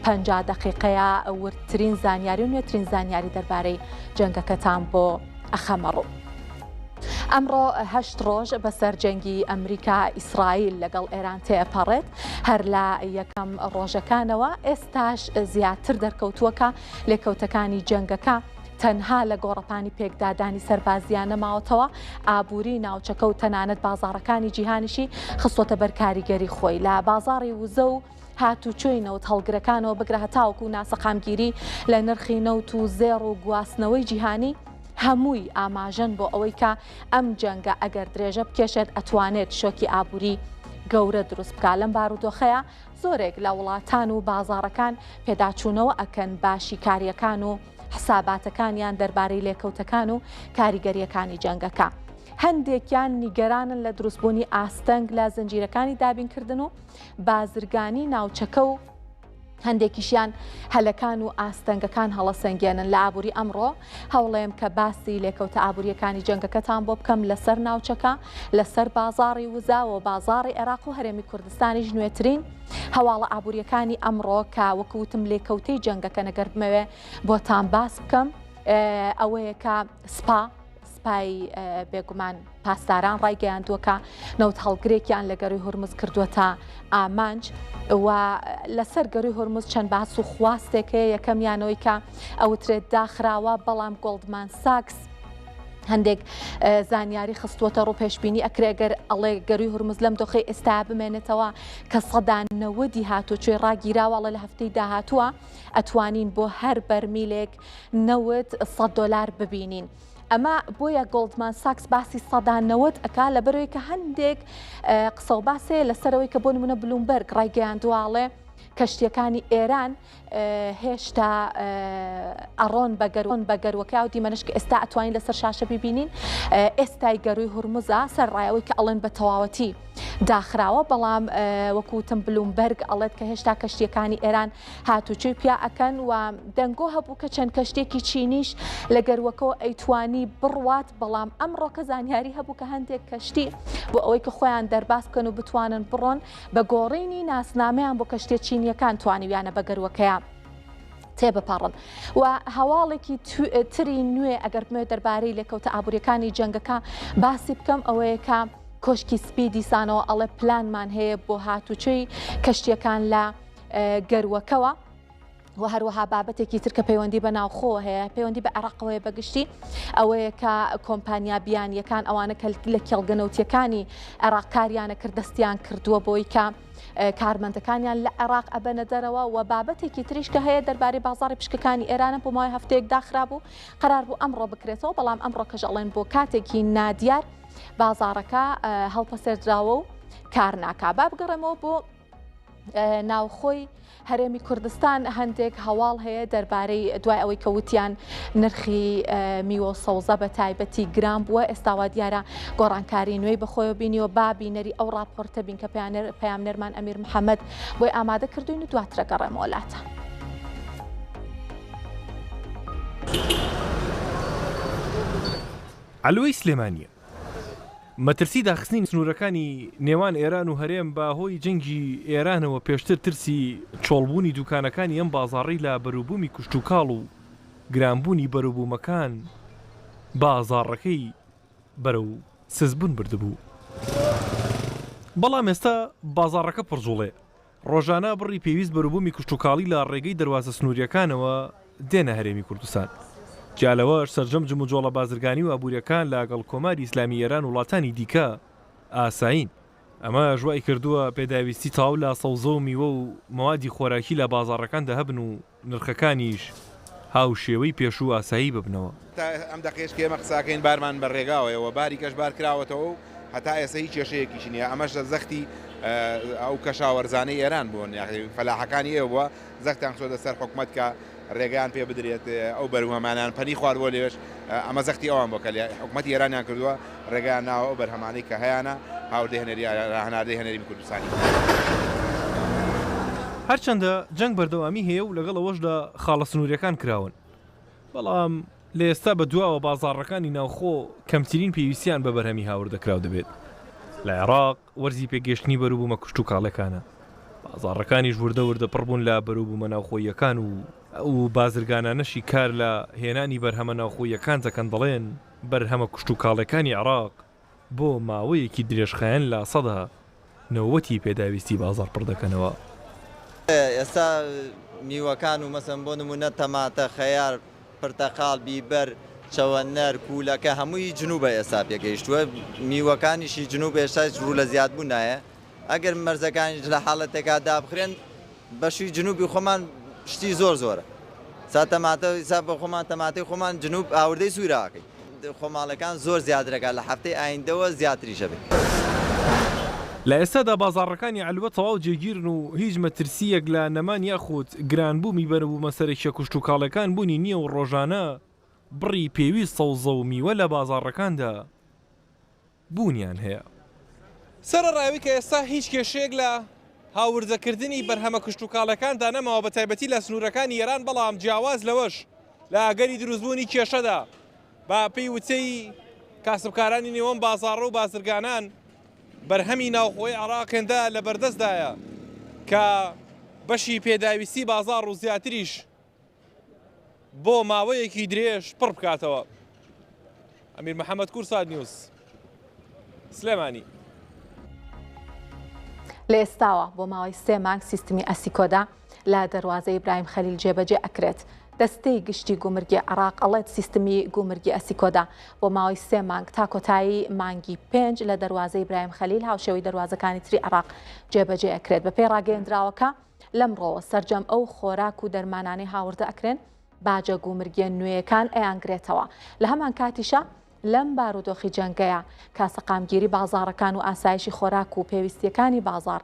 50 دقیقەیە ورترین زانیاری و نوێترین زانیاری دەربارەی جەنگەکەتان بۆ ئەخەمەڕۆ. ئەمڕۆ 8 ڕۆژ بەسەر جەنگی ئەمریکا ئیسرائیل لەگەڵ ئێران تێپەڕێت هەر لە یەکەم ڕۆژەکانەوە ئێستاش زیاتر دەرکەوتووەکە لێکەوتەکانی جەنگەکە تەنها لە گۆڕەپانی پێکدادانی سەربازیان نەماوەتەوە ئابووری ناوچەکە و تەنانەت بازاڕەکانی جیهانیشی خستۆتە بەر کاریگەری خۆی لە بازاڕی وزە و هاتوچۆی نەوت هەڵگرەکانەوە بگرە هەتاوەکو و ناسەقامگیری لە نرخی نەوت و زێڕ و گواستنەوەی جیهانی هەمووی ئاماژەن بۆ ئەوەی کە ئەم جەنگە ئەگەر درێژە بکێشێت ئەتوانێت شۆکی ئابووری گەورە دروست بکە. لەم بارودۆخەیە زۆرێک لە وڵاتان و بازاڕەکان پێداچوونەوە ئەکەن باشی کاریەکان و حساباتەکانیان دەربارەی لێکەوتەکان و کاریگەریەکانی جەنگەکە. هەندێکیان نیگەرانن لە دروستبوونی ئاستەنگ لە زنجیرەکانی دابینکردن و بازرگانی ناوچەکە و هەندێکیشیان هەلەکان و ئاستەنگەکان هەڵەسەنگێنن. لە ئابووری ئەمڕۆ هەوڵێم کە باسی لێکەوتە ئابووریەکانی جەنگەکەتان بۆ بکەم لەسەر ناوچەکە لەسەر بازاڕی وزا و بازاڕی عێراق و هەرێمی کوردستانیش نوێترین هەواڵە ئابووریەکانی ئەمڕۆ کە وەکوتم لێکەوتەی جەنگەکە نەگەر بمەوێ بۆتان باس بکەم ئەوەیە کە سپای بێگومان پاسداران ڕایگەیاندووەکە نەوت هەڵگرێکیان لە گەڕی هورمز کردووەتە ئامانج و لەسەر گەڕی هورمز چەند باس و خواستێکەیە یەکەمیانەوەی کە ئەوترێت داخراوە بەڵام گۆڵدمان ساکس هەندێک زانیاری خستووەتە ڕوو پێشبینی ئەکرێگەر ئەڵێ گەڕی هورمز لەم دۆخەی ئێستا بمێنێتەوە کە 90 هاتوچۆی ڕاگیراوەڵە لە هەفتەی داهاتووە ئەتوانین بۆ هەر بەرمیلێک 90 دۆلار ببینین. ئەمە بۆیە گۆڵدمان ساکس باسی 90 ئەکا لە بەرەوەی کە هەندێک قسە و باسێ لەسەرەوەی کە بۆ نمونە بلومبەرگ ڕایگەیاندواڵێ کەشتیەکانی ئێران هێشتا ئەڕۆن بە گەروەکە و دیمەنش کە ئێستا ئەتوانین لەسەر شاشە ببینین ئێستای گەروی هورموزە سەرڕایەوەی کە ئەڵێن بە تەواوەتی داخراوە بەڵام وەکوتم بلومبەرگ ئەڵێت کە هێشتا کەشتیەکانی ئێران هاتوچۆی پیا ئەکەن و دەنگۆ هەبوو کە چەند کەشتێکی چینیش لە گەروەکەەوە ئەیتوانی بڕوات بەڵام ئەمڕۆکە زانیاری هەبوو کە هەندێک کەشتی بۆ ئەوەی کە خۆیان دەرباس بکەن و بتوانن بڕۆن بە گۆڕینی ناسنامەیان بۆ کەشتێ چینیەکان توانیویانە بە گەروەکەیە تێبپەڕن و هەواڵێکی تری نوێ ئەگەر بمێ دەربارەی لێکەوتە ئابووریەکانی جەنگەکە باسی بکەم ئەوەیە کە کۆشکی سپی دیسانەوە ئەڵێ پلانمان هەیە بۆ هاتوچۆی کەشتیەکان لە گەروەکەوە و هەروەها بابەتێکی تر کە پەیوەندی بە ناوخۆ هەیە پەیوەندی بە عێراقەوەی بەگشتی ئەوەیە کە کۆمپانیا بیانیەکان ئەوانە کە لە کێڵگەنەوتیەکانی عێراق کاریانە کرد دەستیان کردووە بۆی کە کارمەندەکانیان لە عێراق ئەبەنە دەرەوە و بابەتێکی تریش کە هەیە دەربارەی بازاڕی پشکەکانی ئێرانە بۆ ماوەی هەفتەیەک داخرابوو قەرار بوو ئەمڕۆ بکرێتەوە بەڵام ئەمڕۆ کەژەڵێن بۆ کاتێکی نادیار بازاڕەکە هەڵپەسێردراوە و کار ناکا. با بگەڕێمەوە بۆ ناوخۆی هەرێمی کوردستان هەندێک هەواڵ هەیە دەربارەی دوای ئەوەی کەوتیان نرخی میوە سەوزە بە تایبەتی گران بووە ئێستاوا دیارە گۆڕانکاری نوێی بەخۆیەوە بینیوە بابینەری ئەو ڕاپۆرتە بین کە پەیامنەرمان ئەمیر محەممەد بۆی ئامادە کردوین و دواترە گەڕێمەوە وڵاتە. علوەی سلێمانیە مەترسی داخستنی سنوورەکانی نێوان ئێران و هەرێم بە هۆی جەنگی ئێرانەوە پێشتر ترسی چۆڵبوونی دوکانەکانی ئەم بازاڕی لە بەروبوومی کوشت و کاڵ و گرانبوونی بەروبوومەکان بازاڕەکەی بەرەو سزبوون بردبوو. بەڵام ئێستا بازاڕەکە پڕجوڵێ ڕۆژانە بڕی پێویست بەروبوومی کوشت و کاڵی لە ڕێگەی دەواازە سنووریەکانەوە دێنە هەرێمی کوردستان. جالەوەش سەرجەم جموجۆڵە بازرگانی و ئابوووریەکان لەگەڵ کۆماری ئیسلامی ئێران وڵاتانی دیکە ئاساین. ئەمە ژوای کردووە پێداویستی تاو لە سەوزە و میوە و موادی خۆراکی لە بازاڕەکان دەهەبن و نرخەکانیش هاوشێوەی پێش و ئاسایی ببنەوە. ئەم دەقێش کێمە قساکەین بارمان بەڕێگاوەوە باری کەش بار کراوەتەوە و هەتا ئێستا هیچ کێشەیەکیش نییە. ئەمەش زەختی ئەو کەشاوەرزانەی ئێران بوون فەلاحەکانی ئێوە بووە زەختیان چۆتە سەر حکومەت کە ڕێگەیان پێ بدرێت ئەو بەروهەمانیان پەنی خوارد بۆ لێش ئەمە زەختی ئەوان بۆ کە حکومەتی ئێرانیان کردووە ڕێگەیان ناوە ئەو بەرهەمانەی کە هەیەە هەناردەی هەنێری کوردستانی. هەرچەندە جەنگ بەردەوامی هەیە و لەگەڵ ئەوەشدا خاڵە سنووریەکان کراون بەڵام لە ئێستا بە دواوە بازاڕەکانی ناوخۆ کەمترین پێویستیان بە بەرهەمی هاوردەکراو دەبێت. لە عێراق وەرزی پێگەشتنی بەروبوومە کوشت و کاڵەکانە بازاڕەکانیش وردە وردە پڕبوون لە بەروبوومە ناوخۆیەکان و بازرگانانەشی کار لە هێنانی بەرهەمە ناوخۆیەکان دەکەن دەڵێن بەرهەمە کوشت و کاڵەکانی عێراق بۆ ماوەیەکی درێژخایەن لە سەدا نەوەتی پێداویستی بازار پڕ دەکەنەوە. ئێستا میوەکان و مەسەن بۆ نمونە تەماتە، خەیار، پرتەقاڵ، بیبەر، چەوەنەر، کوولەکە هەمووی جنوبە ئێستا پێگەیشتووە. میوەکانیشی جنوب ئێستا ڕوو لە زیادبوو نایە. ئەگەر مەرزەکانیش لە حاڵەتێکا دابخرێن بەشی جنوبی خۆمان شتی زۆرە. سا تەماتە ئیسا بە خۆمان تەماتەی خۆمان جنوب ئاوردەی سووراکەی خۆماڵەکان زۆر زیادرەکە لە هەفتەی ئایندەوە زیاتریشە بێت. لە ئێستادا بازاڕەکانی عەلوە تەواو جێگیرن و هیچ مەترسیەک لە نەمان یاخود گرانبوومی بەرەبوو مەسەرێکیە کوشت و کاڵەکان بوونی نییە و ڕۆژانە بڕی پێویست سەوزە و میوە لە بازاڕەکاندا بوونیان هەیە. سەرڕاوی کە ئێستا هیچ کێشەیەک لە هاوردەکردنی بەرهەمە کشت و کاڵەکاندا نەماوە بە تایبەتی لە سنوورەکانی ئێران، بەڵام جیاواز لەوەش لە ئەگەری دروستبوونی کێشەدا با پێی وتەی کاسبکارانی نێوەم بازاڕە و بازرگانان بەرهەمی ناوخۆی عێراقێندا لە بەردەستدایە کە بەشی پێداویستی بازاڕ و زیاتریش بۆ ماوەیەکی درێژ پڕ بکاتەوە. ئەمیر محەممەد کورساد نیوز، سلێمانی. لە ئێستاوە بۆ ماوەی 3 مانگ سیستمی ئەسیکۆدا لە دەواازەی ئیبراهیم خەلیل جێبەجێ ئەکرێت. دەستەی گشتی گومرگی عێراق ئەڵێت سیستمی گومرگی ئەسیکۆدا بۆ ماوەی 3 مانگ تا کۆتایی مانگی 5 لە دەواازەی ئیبراهیم خەلیل هاوشێوەی دەواازەکانی تری عێراق جێبەجێ ئەکرێت. بە پێی ڕاگەیەندراوەکە لەمڕۆوە سەرجەم ئەو خۆراک و دەرمانانەی هاوردە ئەکرێن باجە گومرگیە نوێیەکان ئەیانگرێتەوە. لە هەمان کاتیشە لەم بارودۆخی جەنگەیە کاسەقامگیری بازاڕەکان و ئاسایشی خۆراک و پێویستیەکانی بازار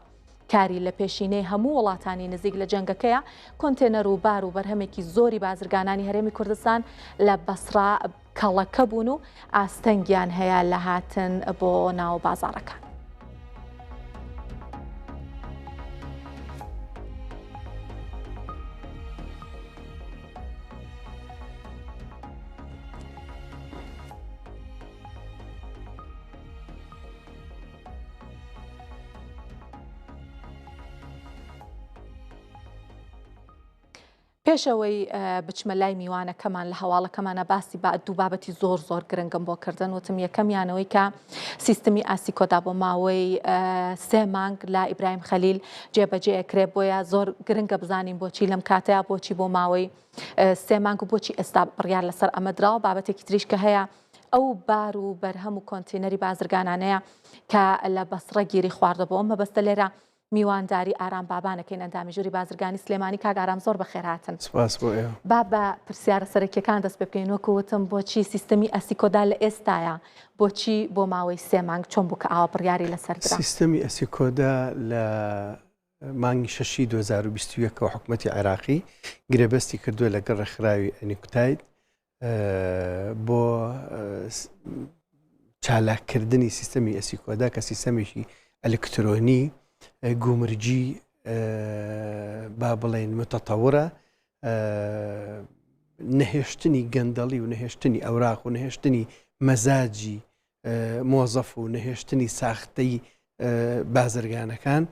کاری لە پێشینەی هەموو وڵاتانی نزیک لە جەنگەکەیە. کۆنتێنەر و بار و بەرهەمێکی زۆری بازرگانانی هەرێمی کوردستان لە بەسرا کەڵەکە بوون و ئاستەنگیان هەیە لە هاتن بۆ ناو بازاڕەکان. پێشەوەی بچمە لای میوانەکەمان لە هەواڵەکەمانە باسی دوو بابەتی زۆر گرنگم بۆ کردن. وتم یەکەمیانەوەی کە سیستمی ئاسیکۆدا بۆ ماوەی 3 مانگ لا ئیبراهیم خەلیل جێبەجێ ئەکرێت، بۆیە زۆر گرنگە بزانین بۆچی لەم کاتەیە، بۆچی بۆ ماوەی 3 مانگ و بۆچی ئێستا بڕیار لەسەر ئەمە دراوە. بابەتێکی تریش کە هەیە ئەو بار و بەرهەم و کۆنتینەری بازرگانانەیە کە لە بەسرە گیری خواردەبەوە. مەبەستە لێرە میوانداری ئارام بابانەکەین ئەندامی ژووری بازرگانی سلێمانی. کاک ئارام زۆر بەخێر هاتن. سپاس بۆ ئێوە. با بە پرسیارە سەرەکیەکان دەست پێ بکەین. وەکوتم بۆچی سیستەمی ئەسیکۆدا لە ئێستایە، بۆچی بۆ ماوەی 3 مانگ چۆن بوو کە ئاوا بڕیاری لەسەر درا؟ سیستەمی ئەسیکۆدا لە مانگی 6 2021 حکوومەتی عێراقی گرێبەستی کردووە لەگەڵ ڕێکخراوی ئەنیکوتاید بۆ چالاکردنی سیستەمی ئەسیکۆدا کە سیستەمێکی ئەلکترۆنی گومرجی با بڵێن متەتەورە، نەهێشتنی گەندەڵی و نەهێشتنی ئەوراق و نەهێشتنی مەزاجی مۆزەف و نەهێشتنی ساختەی بازرگانەکان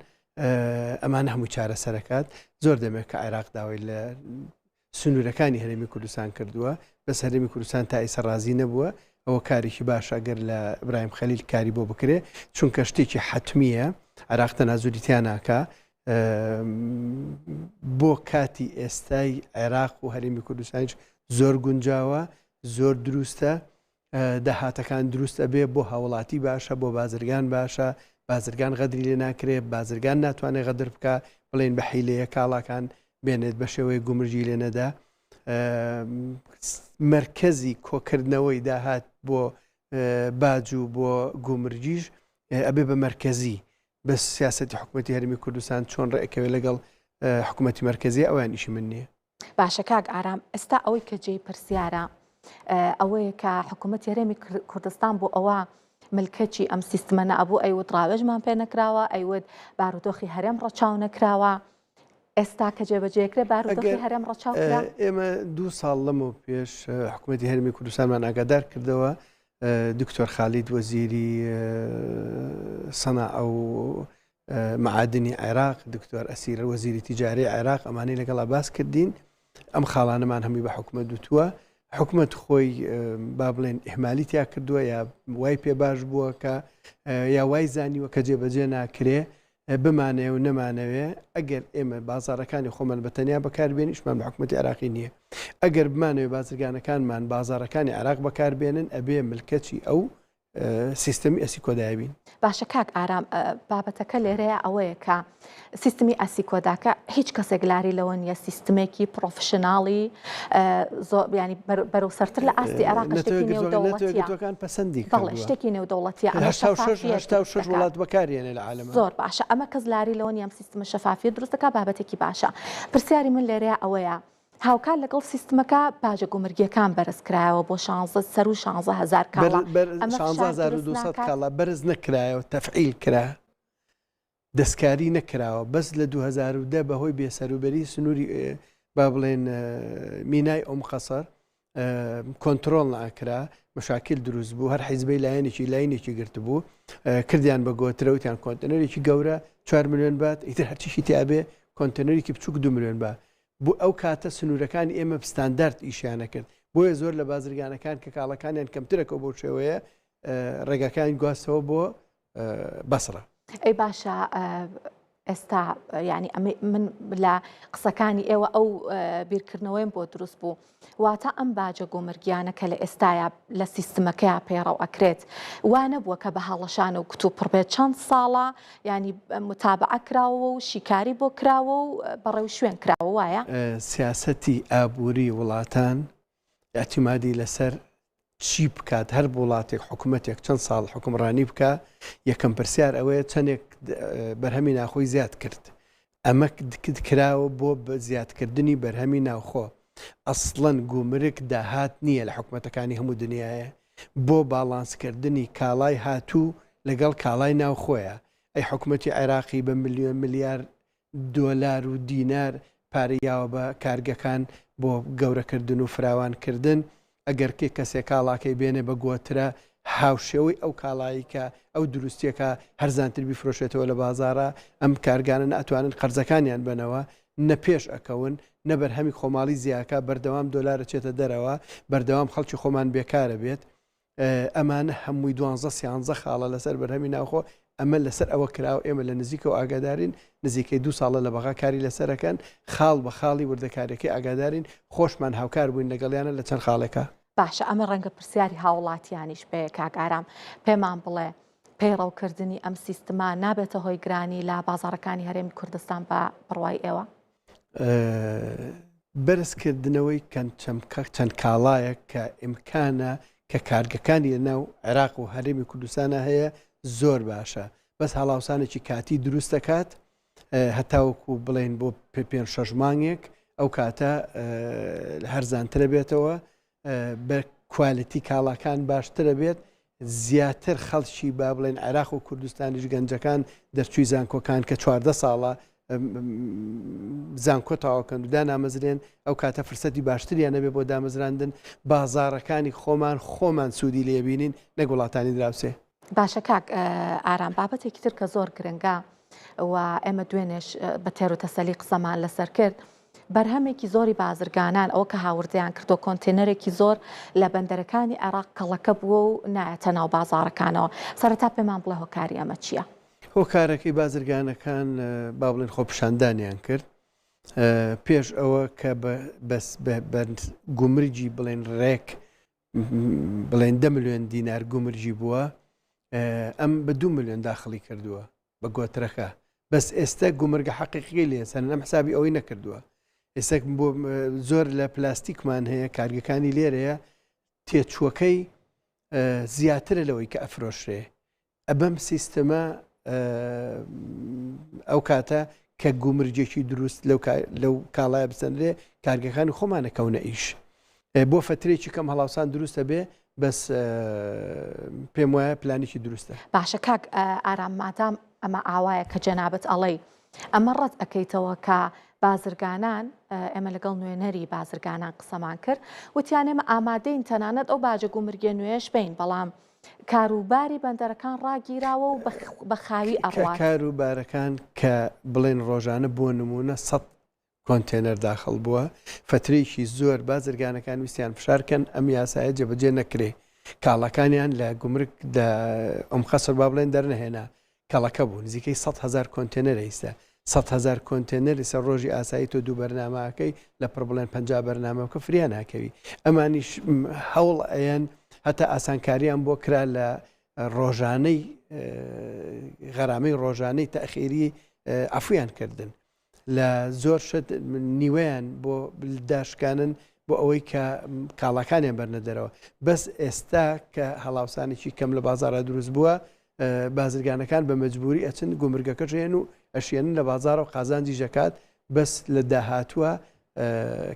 ئەمان هەموو چارەسەرەکات. زۆر دەمێت کە عێراق داوای لە سنوورەکانی هەرێمی کوردستان کردووە، بەس هەرێمی کوردستان تا ئێستا ڕازی نەبووە. ئەوە کارێکی باشە ئەگەر لە ئیبراهیم خەلیل کاری بۆ بکرێ، چونکە شتێکی حتمیە عێراق تەنازولیتیان ناکا. بۆ کاتی ئێستای عێراق و هەرێمی کوردستانیش زۆر گونجاوە، زۆر دروستە، داهاتەکان دروستە بێ بۆ هاوڵاتی باشە، بۆ بازرگان باشە. بازرگان غەدری لێ ناکرێت، بازرگان ناتوانێت غەدر بکە، بڵێن بە حیلەیە کاڵاکان بێنێت بە شێوەیە گومرجی لێ نەدا. مرکزی کۆکردنەوەی داهات بۆ باج و بۆ گومرجیش ئەبێ بە مرکزی بە سیاسەتی حکوومەتی هەرێمی کوردستان چۆن ڕێکەوێت لەگەڵ حکوومەتی مرکزی ئەویان ئیشی من نییە. باشە کاک ئارام، ئێستا ئەوەی کە جێی پرسیارە ئەوەیە کە حکوومەتی هەرێمی کوردستان بۆ ئەوە ملکەچی ئەم سیستمە ئەبوو ئەیوت ڕاوێژمان پێ نەکراوە، ئەیوت بارودۆخی هەرێم ڕەچاو نەکراوە. ئێستا کە جێبەجێکرێ بارودۆخی هەرێم ڕەچاو کرا. ئێمە 2 ساڵ لەمەوە پێش حکوومەتی هەرێمی کوردستانمان ئاگادار کردەوە. دکتۆر خالید وەزیری سەناع و معادنی عێراق دکتۆر ئەسیرە وەزیری تیجاری عێراق ئەمانەی لەگەڵا باس کردین ئەم خاڵانەمان هەمووی بە حکومەت دوتووە حکومەت خۆی با بڵێن ئیحمالی تیا کردووە یا وای پێ باش بووە کە یا وای زانیوە کە جێبەجێ ناکرێ بمانەیە و نەمانەوێ ئەگەر ئێمە بازارەکانی خۆمان بە تەنیا بەکاربێنین شمان بە حکومەتی عێراقی نییە ئەگەر بمانەوێ بازرگانەکانمان بازارەکانی عێراق بەکاربێنن ئەبێ ملکەچی ئەو سیستەمی ئەسی کۆدایبین. باشە کاک ئارام بابەتەکە لێرەیە ئەوەیە کە سیستمی ئەسی کۆداکە هیچ کەسێک لاری لەوە نیە سیستمێکی پرۆفشناڵی ینی بەرەو سەرتر لە ئاستی عێراق شتێکی نێودەوڵەتیەکان پەسەندی بەڵێ شتێکی نێودەوڵەتیە وڵات بەکارێنێ لە عالەمە زۆر باشە ئەمە کەس لاری لەوە نیە ئەم سیستمە شەفافیت دروستەکە بابەتێکی باشە پرسیاری من لێرەیە ئەوەیە هاوکار لەگەڵ سیستمەکە باجە گومرگیەکان بەرزکرایەوە بۆ 16,000 کاڵا 16,200 کاڵا بەرز نەکرایەوە تەفعیل کرا دەستکاری نەکراوە بەس لە 2010 بەهۆی بێسەروبەری سنووری با بڵێن مینای ئەم خەسەر کۆنتترۆل ناکرا مشاکل دروست بوو هەر حیزبەی لاینێکی گرت بوو کردیان بە گۆترەوتیان کۆنتەنەرێکی گەورە 4 میلیۆن بات ئیتر هەرچیشی تیابێ کۆنتەنەرێکی بچووک 2 میلیۆن بە بۆ ئەو کاتە سنوورەکانی ئێمە ستاندارد ئیشیانە کرد بۆیە زۆر لە بازرگانەکان کە کاڵەکانیان کەمترەکە بۆ شێوەیە ڕێگەکانی گواستەوە بۆ بەسڕە. ئەی باشە ئێستا ینی من لە قسەکانی ئێوە ئەو بیرکردنەوەیم بۆ دروست بوو واتە ئەم باجە گۆمرگیانە کە لە ئێستاە لە سیستمەکەی پێڕەو ئەکرێت وانە بووە کە بە هەڵەشانە و کتتو پڕبێت چەند ساڵە ینی متابعە کراوە و شیکاری بۆ کراوە و بەڕێو شوێن کراوە وایە سیاسەتی ئابووری وڵاتان ئەتیمادی لەسەر چی بکات هەر وڵاتێک حکوومەتێک چەند ساڵ حکومڕانی بکە یەکەم پرسیار ئەوەیە چەندێک بەرهەمی ناخۆی زیاد کرد ئەمە کراوە بۆ زیادکردنی بەرهەمی ناوخۆ ئەسڵەن گومرگ داهات نییە لە حکوومەتەکانی هەموو دنیاە بۆ باڵانسکردنی کاڵای هاتوو لەگەڵ کاڵای ناوخۆیە ئەی حکوومەتی عێراقی بە ملیۆن ملیار دۆلار و دینار پارەیاوە بە کارگەکان بۆ گەورەکردن و فراوانکردن ئەگەر کێ کەسێک کاڵاکەی بێنێ بە گۆترە هاوشێوەی ئەو کاڵایی کە ئەو دروستیەکە هەرزانتر بیفرۆشێتەوە لە بازارە ئەم کارگانە ناتوانن قەرزەکانیان بنەوە نەپێش ئەکەون نەبەرهەمی خۆماڵی زیاکە بەردەوام دۆلارە چێتە دەرەوە بەردەوام خەڵکی خۆمان بێکارە بێت ئەمانە هەمووی 12 خاڵە لەسەر بەرهەمی ناوخۆ ئەمە لەسەر ئەوە کراوە ئێمە لە نزیکە و ئاگادارین نزیکەی 2 ساڵە لە بەغا کاری لەسەرەکەن خاڵ بە خاڵی وردەکارێکی ئاگادارین خۆشمان هاوکار بووین لەگەڵیانە لە چەند خاڵێکە باشە ئەمە ڕەنگە پرسیاری هاوڵاتیانیش بێ کاکارام پێمان بڵێ پەیڕەوکردنی ئەم سیستما نابێتە هۆی گرانی لە بازارەکانی هەرێمی کوردستان بە بڕوای ئێوە بەرزکردنەوەی چەند کاڵایە کە ئیمکانە کە کارگەکانی لەناو عێراق و هەرێمی کوردستانە هەیە زۆر باشە بەس هەڵاوسانێکی کاتی دروست دەکات هەتاوەکو بڵێن بۆ 5-6 مانگێک ئەو کاتە هەرزانترە بێتەوە بە کوالیتی کاڵاکان باشترە بێت زیاتر خەڵکی با بڵێن عێراق و کوردستانیش گەنجەکان دەرچووی زانکۆکان کە 14 ساڵە زانکۆ تاواکەن و دانامەزرێن ئەو کاتە فرسەتی باشتریان نەبێ بۆ دامەزراندن بازارەکانی خۆمان سوودی لێبینین نەک وڵاتانی دراوسێ. باشە کاک ئارام بابەتێکی تر کە زۆر گرنگە و ئێمە دوێنێش بە تێر و تەسەلی قسەمان لەسەر کرد بەرهەمێکی زۆری بازرگانان ئەوە کە هاوردیان کردو کۆنتێنەرێکی زۆر لە بەندەرەکانی عێراق کەڵەکە بووە و نایەتە ناو بازارەکانەوە سەرەتا پێمان بڵێ هۆکاری ئەمە چییە؟ هۆکارەکەی بازرگانەکان با بڵێن خۆپیشاندانیان کرد پێش ئەوە کە بە گومرجی بڵێن ڕێک بڵێن 10 میلیۆن دینار گومرجی بووە ئەم بە 2 میلیۆن داخلی کردووە بە گۆترەکە بەس ئێستا گومرگە حەقیقی لێ سەرنە حسابی ئەوەی نەکردووە ئێستا بۆ زۆر لە پلاستیکمان هەیە کارگەکانی لێرەیە تێچووەکەی زیاترە لەوەی کە ئەفرۆشرێ ئەبەم سیستەمە ئەو کاتە کە گومرجێکی دروست لەو کاڵایە بسەندرێ کارگەکانی خۆمانەکەونە ئیش بۆ فترێکی کەم هەڵاوسان دروستە بێ بەس پێم وایە پلانێکی دروستە. باشە کاک ئارام مادام ئەمە ئاوایە کە جەنابەت ئەڵێ ئەمە ڕەت ئەەکەیتەوە کە بازرگانان ئێمە لەگەڵ نوێنەری بازرگانان قسەمان کرد وتیان ئێمە ئامادەین تەنانەت ئەو باجە گومرگە نوێش بین بەڵام کاروباری بەندەرەکان ڕاگیراوە و بە خاوی ئەڕوات. کاروبارەکان کە بڵێن ڕۆژانە بۆ نمونە 100 کۆنتێنەر داخل بووە فترێکی زۆر بازرگانەکان ویستیان فشارکەن ئەم یاسایە جێبەجێ نەکرێ کاڵەکانیان لە گومرگ ئەم خەسەر با بڵێن دەرنەهێنا کاڵەکە بوو نزیکەی 100,000 کۆنتێنەر ئیستا 100,000 کۆنتێنەر ئێستا ڕۆژی ئاسایی تۆ دوو بەرنامەکەی لە پڕ بڵێن 50 بەرنامەکە فریان ناکەوی ئەمانیش هەوڵ ئەیان هەتا ئاسانکاریان بۆ کرا لە ڕۆژانەی غەرامەی ڕۆژانەی تەخیری ئەفویان کردن لە زۆر شت نیوەیان بۆ داشکانن بۆ ئەوەی کە کاڵەکانیان بەرنەدەرەوە بەس ئێستا کە هەڵاوسانێکی کەم لە بازارە دروست بووە بازرگانەکان بە مەجبوری ئەچن گومرگەکە ژێن و ئەشێنن لە بازارە و قازانجی ژەکات بەس لە داهاتووە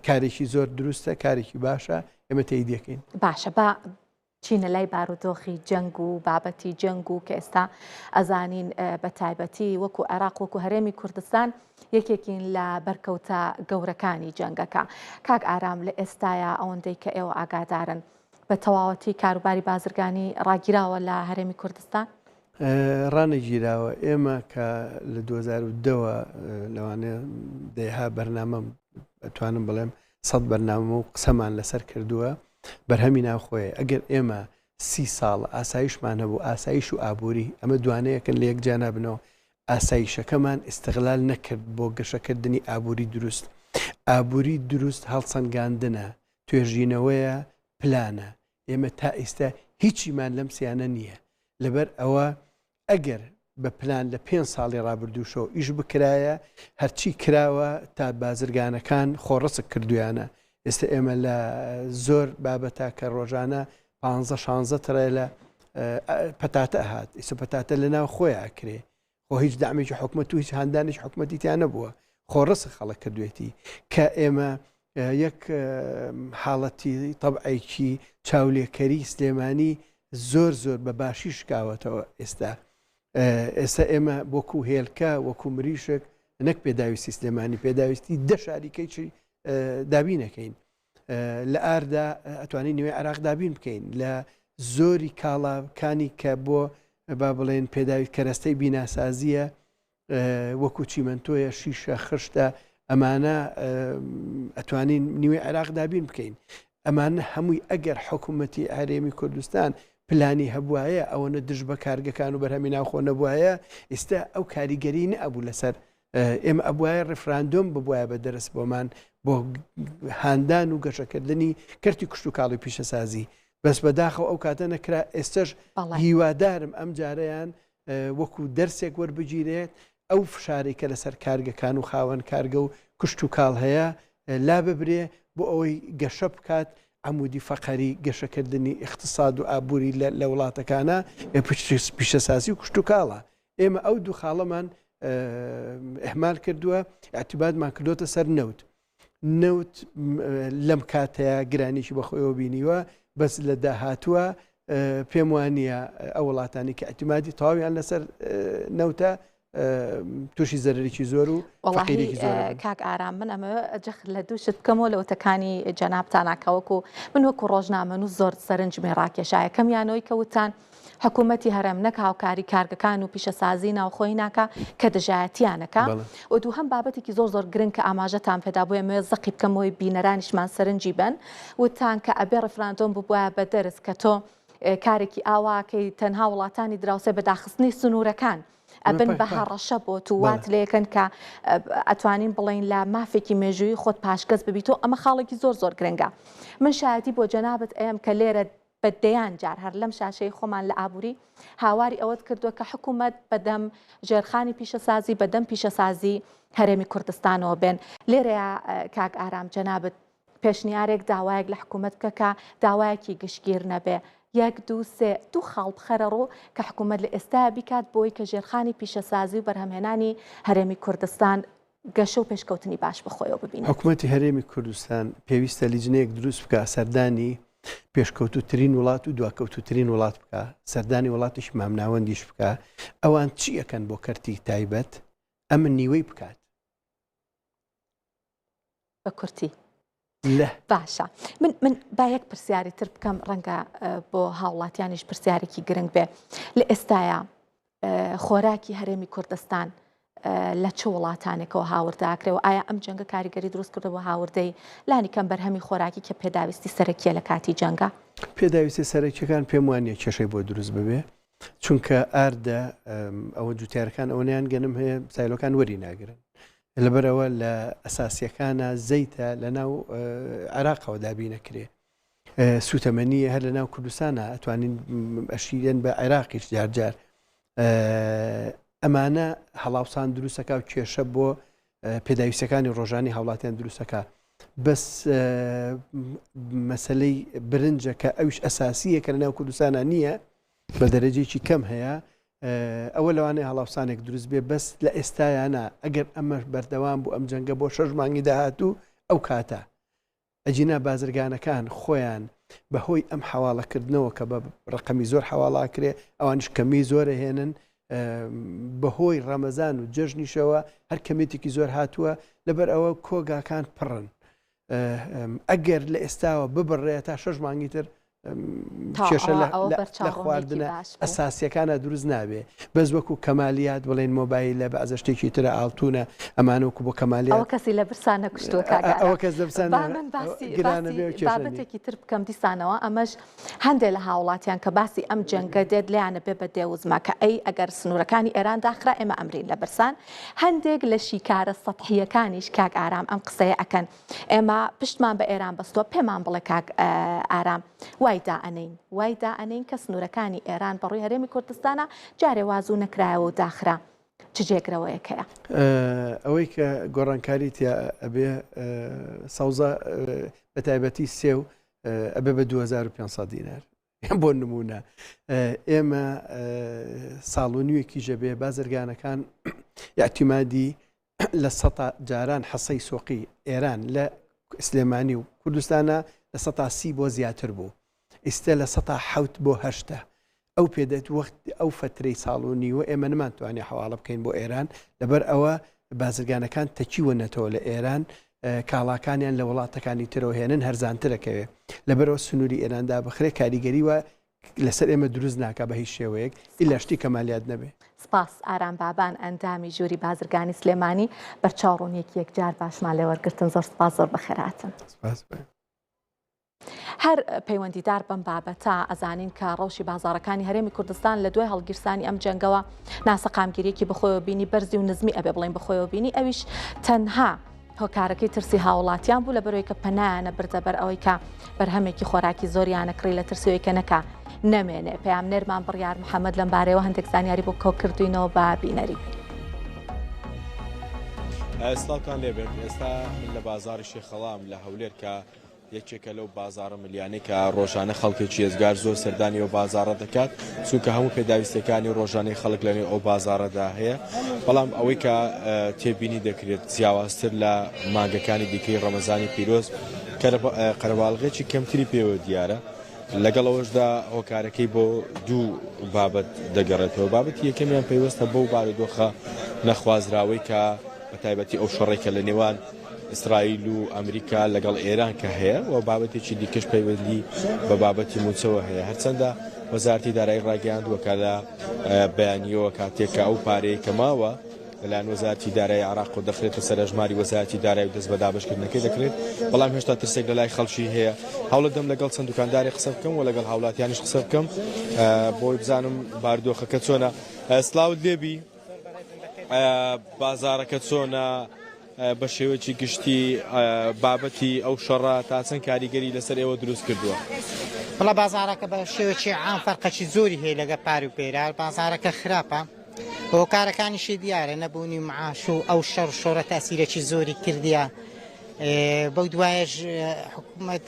کارێکی زۆر دروستە کارێکی باشە ئێمە تێیدەکەین. باشە بە چینە لای بارودۆخی جەنگ و بابەتی جەنگ و کە ئێستا ئەزانین بە تایبەتی وەکو عێراق وەکو هەرێمی کوردستان یەکێکین لە بەرکەوتە گەورەکانی جەنگەکە. کاک ئارام لە ئێستاە ئەوەندەی کە ئێوە ئاگادارن بە تەواوەتی کاروباری بازرگانی ڕاگیراوە لە هەرێمی کوردستان؟ ڕانەگیراوە ئێمە کە لە 2010 لەوانەیە دەیها بەرنامە ئەتوانم بڵێم 100 بەرنامە و قسەمان لەسەر کردووە بەرهەمی ناوخۆیە ئەگەر ئێمە 30 ساڵ ئاسایشمان هەبوو ئاسایش و ئابووری ئەمە دوانەیەکن لە یەکجانا بنەوە ئاسایشەکەمان ئستغلال نەکرد بۆ گەشەکردنی ئابووری دروست ئابووری دروست هەڵسەنگاندنە توێژینەوەیە پلانە ئێمە تا ئێستا هیچیمان لەم سیانە نییە لەبەر ئەوە ئەگەر بە پلان لە 5 ساڵی ڕابردووشەوە ئیش بکرایە هەرچی کراوە تا بازرگانەکان خۆڕسک کردویانە ئێستا ئێمە لە زۆر بابەتە کە ڕۆژانە 15-16 ترە لە پەتاتە هات ئێستا پەتاتە لە ناو خۆی ئاکرێ خۆ هیچ دامێکی حکومەت و هیچ هاندانێکی حکومەتی تیان نەبووە خۆڕسک خەڵک کردوێتی کە ئێمە یەک حاڵەتی تەبعێکی چاولێکەری سلێمانی زۆر بە باشی شکاوەتەوە ئێستا ئێمە وەکو هێلکە وەکو مریشک نەک پێداویستی سلێمانی پێداویستی دە شاریکەی دابینەکەین لە ئاردا ئەتوانین نوێی عراق دابین بکەین لە زۆری کاڵاکانی کە بۆ با بڵێن پێداویست کەرەستەی بیناسازیە وەکو چیمەنتۆیە شیشە خشتە ئەمانە ئەتوانین نیوێی عراق دابین بکەین ئەمانە هەمووی ئەگەر حکوومەتی هەرێمی کوردستان پلانی هەبوایە ئەوەنە دژ بە کارگەکان و بەرهەمی ناوخۆ نەبوایە ئێستا ئەو کاریگەری نەبوو لەسەر ئێمە ئەبواە ڕفراندۆم ببوایە بە دەرس بۆمان بۆ هاندان و گەشەکردنی کەرتی کوشت و کاڵی پیشەسازی بەس بەداخەوە ئەو کاتە نەکرا ئێستش هیوادارم ئەم جارەیان وەکو دەرسێک وەربگیرێت ئەو فشارێکە لەسەر کارگەکان و خاوەن کارگە و کوشت و کاڵ هەیە لا ببرێ بۆ ئەوەی گەشە بکات عمودی فەقەری گەشەکردنی اقتصاد و ئابووری لە وڵاتەکانە پیشەسازی و کوشت و کاڵە ئێمە ئەو دوو خاڵەمان ئەحمال کردووە ئاعتیبادمان کردوتە سەر نەوت لەم کاتەیە گرانیشی بەخۆیەوە بینیوە بەس لە داهاتووە پێم وانە ئەو وڵاتانی کە ئەتیمادی تەواویان لەسەر نەوتە تووشی زەرێکی زۆر و کاک ئارام من ئەمە جەخت لە دووشت بکەمەوە لە وتەکانی جەنابتاناکەوەکو من وەکو ڕۆژنامە و زۆر سەرنجمێ ڕاکێشایە کەمیانەوەی کەوتان حکوومەتی هەرێم نەک هاوکاری کارگەکان و پیشەسازی ناوخۆی ناکە کە دژایەتیانەکە و دوو هەم بابەتێکی زۆر گرنگ کە ئاماژەتان پێدا بووە مێ زەقی بکەمەوەی بینەرانیشمان سەرنجی بن وتان کە ئەبێ ڕفراندۆم ببووە بە دەرس کە تۆ کارێکی ئاواکەی تەنها وڵاتانی دراوسێ بەداخستنی سنوورەکان ئەبن بە هەڕەشە بۆ تووات لەکەن کە ئەتوانین بڵین لە مافێکی مێژووی خۆت پاشگەز ببیتەوە ئەمە خاڵێکی زۆر گرنگە من شایەتی بۆ جەنابەت ئەم کە لێرە بەدەیان جار هەر لەم شاشەی خۆمان لە ئابووری هاواری ئەوەت کردووە کە حکوومەت بەدەم ژێرخانی پیشەسازی بەدەم پیشەسازی هەرێمی کوردستانەوە بێن لێرەیە کاک ئارام جەنابەت پێشنیارێک داوایەک لە حکوومەت بکە داوایەکی گشتگیر نەبێ یەک دوو خاڵ بخەرە ڕۆ کە حکوومەت لە ئێستا بیکات بۆی کە ژێرخانی پیشەسازی و بەرهەمهێنانی هەرێمی کوردستان گەشە و پێشکەوتنی باش بخۆیەوە ببینێت. حکوومەتی هەرێمی کوردستان پێویستە لیجنەیەک دروست بکە سەردانی پێشکەوتوترین وڵات و دواکەوتوترین وڵات بکە سەردانی وڵاتیش مامناوەندیش بکە ئەوان چی ئەەکەن بۆ کەرتی تایبەت ئەمە نیوەی بکات بە کورتی لە باشە من با یەک پرسیاری تر بکەم ڕەنگە بۆ هاوڵاتیانیش پرسیارێکی گرنگ بێ لە ئێستاە خۆراکی هەرێمی کوردستان لە چه وڵاتانێکەوە هاورداکرێەوە ئایا ئەم جەنگە کاریگەری دروست کردەوە هاوردەی لانی کەم بەرهەمی خۆراکی کە پێداویستی سەرەکیە لە کاتی جەنگە پێداویستی سەرەکیەکان پێم وانە کێشەی بۆ دروست ببێ چونکە ئاردە ئەوە جوتیارەکان ئەوەیان گەنم هەیە سایلۆکان وەری ناگرن لەبەرەوە لە ئەساسیەکانە زەیتە لە ناو عێراقەوە دابی نەکرێ سوتەمەنیە هەر لە ناو کوردستانە ئەتوانین ئەشیرێن بە عێراقیش جارجار ئەمانە هەڵاوسان دروستەکە و کێشە بۆ پێداویستەکانی ڕۆژانی هاوڵاتیان دروستەکە بەس مەسلەی برنجە کە ئەوش ئەساسیە کە لە ناو کوردستانە نییە بە دەرەجێکی کەم هەیە ئەوە لەوانەیە هەڵاوسانێک دروست بێ بەس لە ئێستایانە ئەگەر ئەمە بەردەوام بوو ئەم جەنگە بۆ 6 مانگی داهاتوو ئەو کاتە ئەجینا بازرگانەکان خۆیان بەهۆی ئەم حواڵەکردنەوە کە بە ڕقەمی زۆر حواڵاکرێ ئەوانش کەمی زۆرە هێنن بەهۆی ڕەمەزان و جەژنیشەوە هەر کەمێتێکی زۆر هاتووە لەبەر ئەوە کۆگاکان پڕن ئەگەر لە ئێستاوە ببڕێ تا 6 مانگی تر کێشە لە خواردنە ئەساسیەکانە دروست نابێ بەس وەکو کەمالیات بڵێن مۆبایلە بە ئەزەشتێکی ترە ئاڵتونە ئەمانەوەکو بۆ کەمالیات ئەوە کەسی لە برسانە کوشتووە ئەوە کەس بابەتێکی تر بکەم دیسانەوە ئەمەش هەندێک لە هاوڵاتیان کە باسی ئەم جەنگە دێت لیانە بێ بە دێوزما کە ئەی ئەگەر سنوورەکانی ئێران داخرا ئێمە ئەمرین لە برسان هەندێک لە شیکارە سەتحیەکانیش کاک ئارام ئەم قسەیە ئەکەن ئێمە پشتمان بە ئێران بەستووە پێمان بڵێ کاک ئارام وای دائەنین کە سنوورەکانی ئێران بەڕووی هەرێمی کوردستانە جارێ وازوو نەکرایەوە و داخرا چ جێگرەوەیەکەیە ئەوەی کە گۆڕانکاری ئەبێ سەوزە بە تایبەتی سێ و ئەبێ بە 2500 دینار بۆ نمونە ئێمە ساڵ و نیوێکی ژەبێ بازرگانەکان یاعتیمادی لە 100 جاران حەسەی سۆقی ئێران لە سلێمانی و کوردستانە لە 130 بۆ زیاتر بوو ئێستا لە 170 بۆ 8 ئەو پێدەێت وەخت ئەو فترەی ساڵونی و ئێمە نمانتوانێ حواڵە بکەین بۆ ئێران لەبەر ئەوە بازرگانەکان تەچیوەنەتەوە لە ئێران کاڵاکانیان لە وڵاتەکانی ترەوە هێنن هەرزانترەکەوێ لەبەرەوە سنووری ئێراندا بخرێ کاریگەری وە لەسەر ئێمە دروست ناکە بە هیچ شێوەیەک ئیلاشتی کەمالیات نەبێ سپاس ئارام بابان ئەندامی ژووری بازرگانی سلێمانی بەرچاوڕوونیەکی یەکجار باشمان لێوەرگرتن زۆر سپاس زۆر بەخێراتن هەر پەیوەندیدار بەم بابەتە ئەزانین کە ڕەوشی بازارەکانی هەرێمی کوردستان لە دوای هەڵگیرسانی ئەم جەنگەوە ناسەقامگیریەکی بەخۆیەوە بینی بەرزی و نزمی ئەبێ بڵێن بەخۆیەوە بینی ئەویش تەنها هۆکارەکەی ترسی هاوڵاتیان بوو لە بەرەوەی کە پەنایانە بردەبەر ئەوەی کە بەرهەمێکی خۆراکی زۆریانەکڕی لە ترسیەوەی کە نەکا نەمێنێ پەیامنێرمان بڕیار محەممەد لەم بارەوە هەندێک زانیاری بۆ کۆکردوینەوە بە بینەری ئێستاکان لێبێت ئێستا من لە بازاری شێخەڵام لە هەولێر کە یەکێکە لەو بازارە ملیانەی کە ڕۆژانە خەڵکێکی ێزگار زۆر سەردانی ئەو بازارە دەکات چونکە هەموو پێداویستەکانی ڕۆژانەی خەڵک لەنێ ئەو بازارەدا هەیە بەڵام ئەوەی کە تێبینی دەکرێت جیاوازتر لە مانگەکانی دیکەی ڕەمەزانی پیرۆز قەرەباڵغێکی کەمتری پێوە دیارە لەگەڵەوەشدا هۆکارەکەی بۆ دوو بابەت دەگەڕێتەوە بابەتی یەکەمیان پێوەستە بەو بارودۆخە نەخوازراوەی کە بە تایبەتی ئەو شەڕێکە لە نێوان ئیسرائیل و ئەمریکا لەگەڵ ئێران کە هەیە و بابەتێکی دیکەش پەیوەندی بە بابەتی موچەوە هەیە هەرچەندە وەزارەتی دارایی ڕاگەیاندووە کە لە بەیانیەوە کاتێککە ئەو پارەیە کە ماوە لەلایەن وەزارەتی دارایی عێراق و دەخرێتە سەرژماری وەزارەتی دارایی و دەست بە دابەشکردنەکەی دەکرێت بەڵام هێشتا ترسێک لە لای خەڵکی هەیە هەوڵە دەم لەگەڵ چەند دوکانداری قسە بکەم و لەگەڵ هاوڵاتیانیش قسە بکەم بۆی بزانم باردۆخەکە چۆنە سلااوت لێبی بازارەکە چۆنە بە شێوەیەکی گشتی بابەتی ئەو شەڕە تا چەند کاریگەری لەسەر ئێوە دروست کردووە بەڵا بازارەکە بە شێوەیەکی عام فەرقەکی زۆری هەیە لەگە پاری و پێرا بازارەکە خراپە هۆکارەکانیشی دیارە نەبوونی معاش و ئەو شەڕ شۆڕە تاسیرێکی زۆری کردیە بەو دوایەش حکوومەت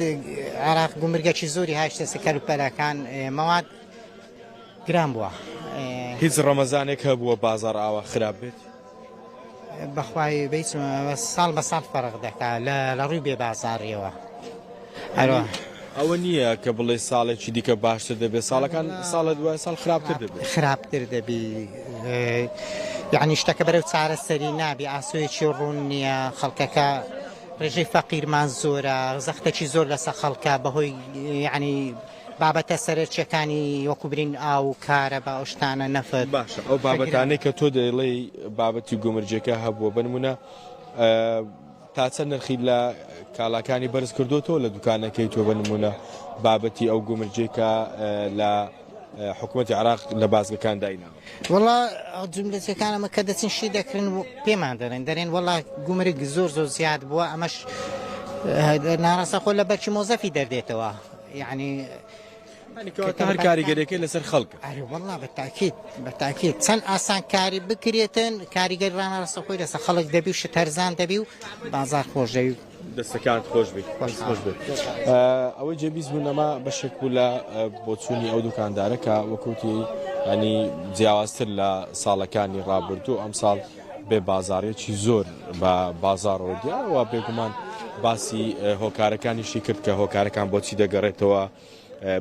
عێراق گومرگەکی زۆری هاشتە سەر و پەلەکان مەواد گران بووە هیچ ڕەمەزانێک هەبووە بازار ئاوا خراپ بێت بەخوای بیتمە ساڵ بە ساڵ فەرق دەکا لە ڕووی بێ بازاڕیەوە ئەوە نییە کە بڵێ ساڵێکی دیکە باشتر دەبێت ساڵەکان ساڵە دوای ساڵ خراپتر دەبێت خراپتر دەبی یعنی شتەکە بەرەو چارە سەری نابی ئاسوویەکی ڕوون نییە خەڵکەکە ڕێژەی فەقیرمان زۆرە زەختێکی زۆر لەسەر خەڵکە بەهۆی یعنی بابەتە سەرچیەکانی وەکو برین ئاو کارە بە ئەوشتانە نەفت باشە ئەو بابەتانەی کە تۆ دەڵێ بابەتی گومرجەکە هەبووە بنمونە تا چەند نرخی لە کاڵاکانی بەرز کردوتەوە لە دوکانەکەی تۆ بنمونە بابەتی ئەو گومرجێکە لە حکوومەتی عراق لە بازگەکان دایناوە وڵا جملەتەکانەمە کە دەچین شی دەکردن پێمان دەرێن وڵا گومرگ زۆر زیاد بووە ئەمەش ناڕاستە خۆ لە بەرچی مۆزەفی دەردێتەوە یعنی هەر کاریگەرێکی لەسەر خەڵکە وڵا بەتاکید چەند ئاسان کاری بکرێتن کاریگەر ڕاناڕاستە خۆی لەسەر خەڵک دەبی و شتەرزان دەبی و بازار خۆش دەوی دەستەکان خۆش بێت ئەوەی جێبیست بوو نەما بەشێک بوو لە بۆچوونی ئەو دوکاندارە کە وەکوتی ینی جیاوازتر لە ساڵەکانی ڕابردوو ئەم ساڵ بێ بازارێکی زۆر بە بازارەوە دیارەوە بێگومان باسی هۆکارەکانیشی کرد کە هۆکارەکان بۆچی دەگەڕێتەوە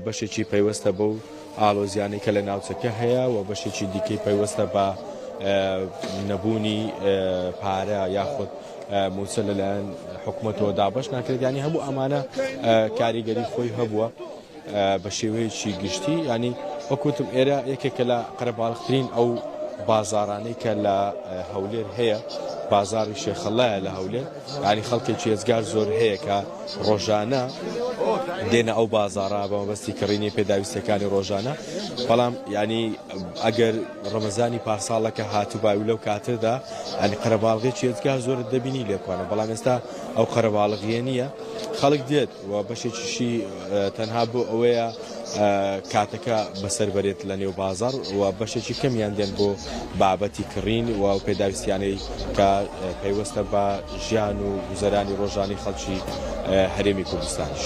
بەشێکی پەیوەستە بەو ئالۆزیانەی کە لە ناوچەکە هەیە و بەشێکی دیکەی پەیوەستە بە نەبوونی پارە یاخود موچە لەلایەن حکوومەتەوە دابش ناکرێت ینی هەموو ئەمانە کاریگەری خۆی هەبووە بە شێوەیەکی گشتی ینی وەکوتم ئێرە یەکێکە لە قەرەباڵغترین ئەو بازارانەی کە لە هەولێر هەیە بازاری شێخەڵایە لە هەولێر ینی خەڵکێکی ێزگار زۆر هەیە کە ڕۆژانە دێنە ئەو بازارە بە مەبەستی کڕینی پێداویستەکانی ڕۆژانە بەڵام ینی ئەگەر ڕەمەزانی پارساڵەکە هاتوباوی لەو کاتردا ینی قەرەباڵغێکی ێزگار زۆر دەبینی لێکوانە بەڵام ئێستا ئەو قەرەباڵغیە نییە خەڵک دێت و بەشێکیشی تەنها بۆ ئەوەیە کاتەکە بەسەر بەرێت لە نێو بازار و بەشێکی کەمیان دێن بۆ بابەتی کڕین و پێداویستیانەی کە پەیوەستە بە ژیان و گوزەرانی ڕۆژانی خەڵکی هەرێمی کوردستانیش.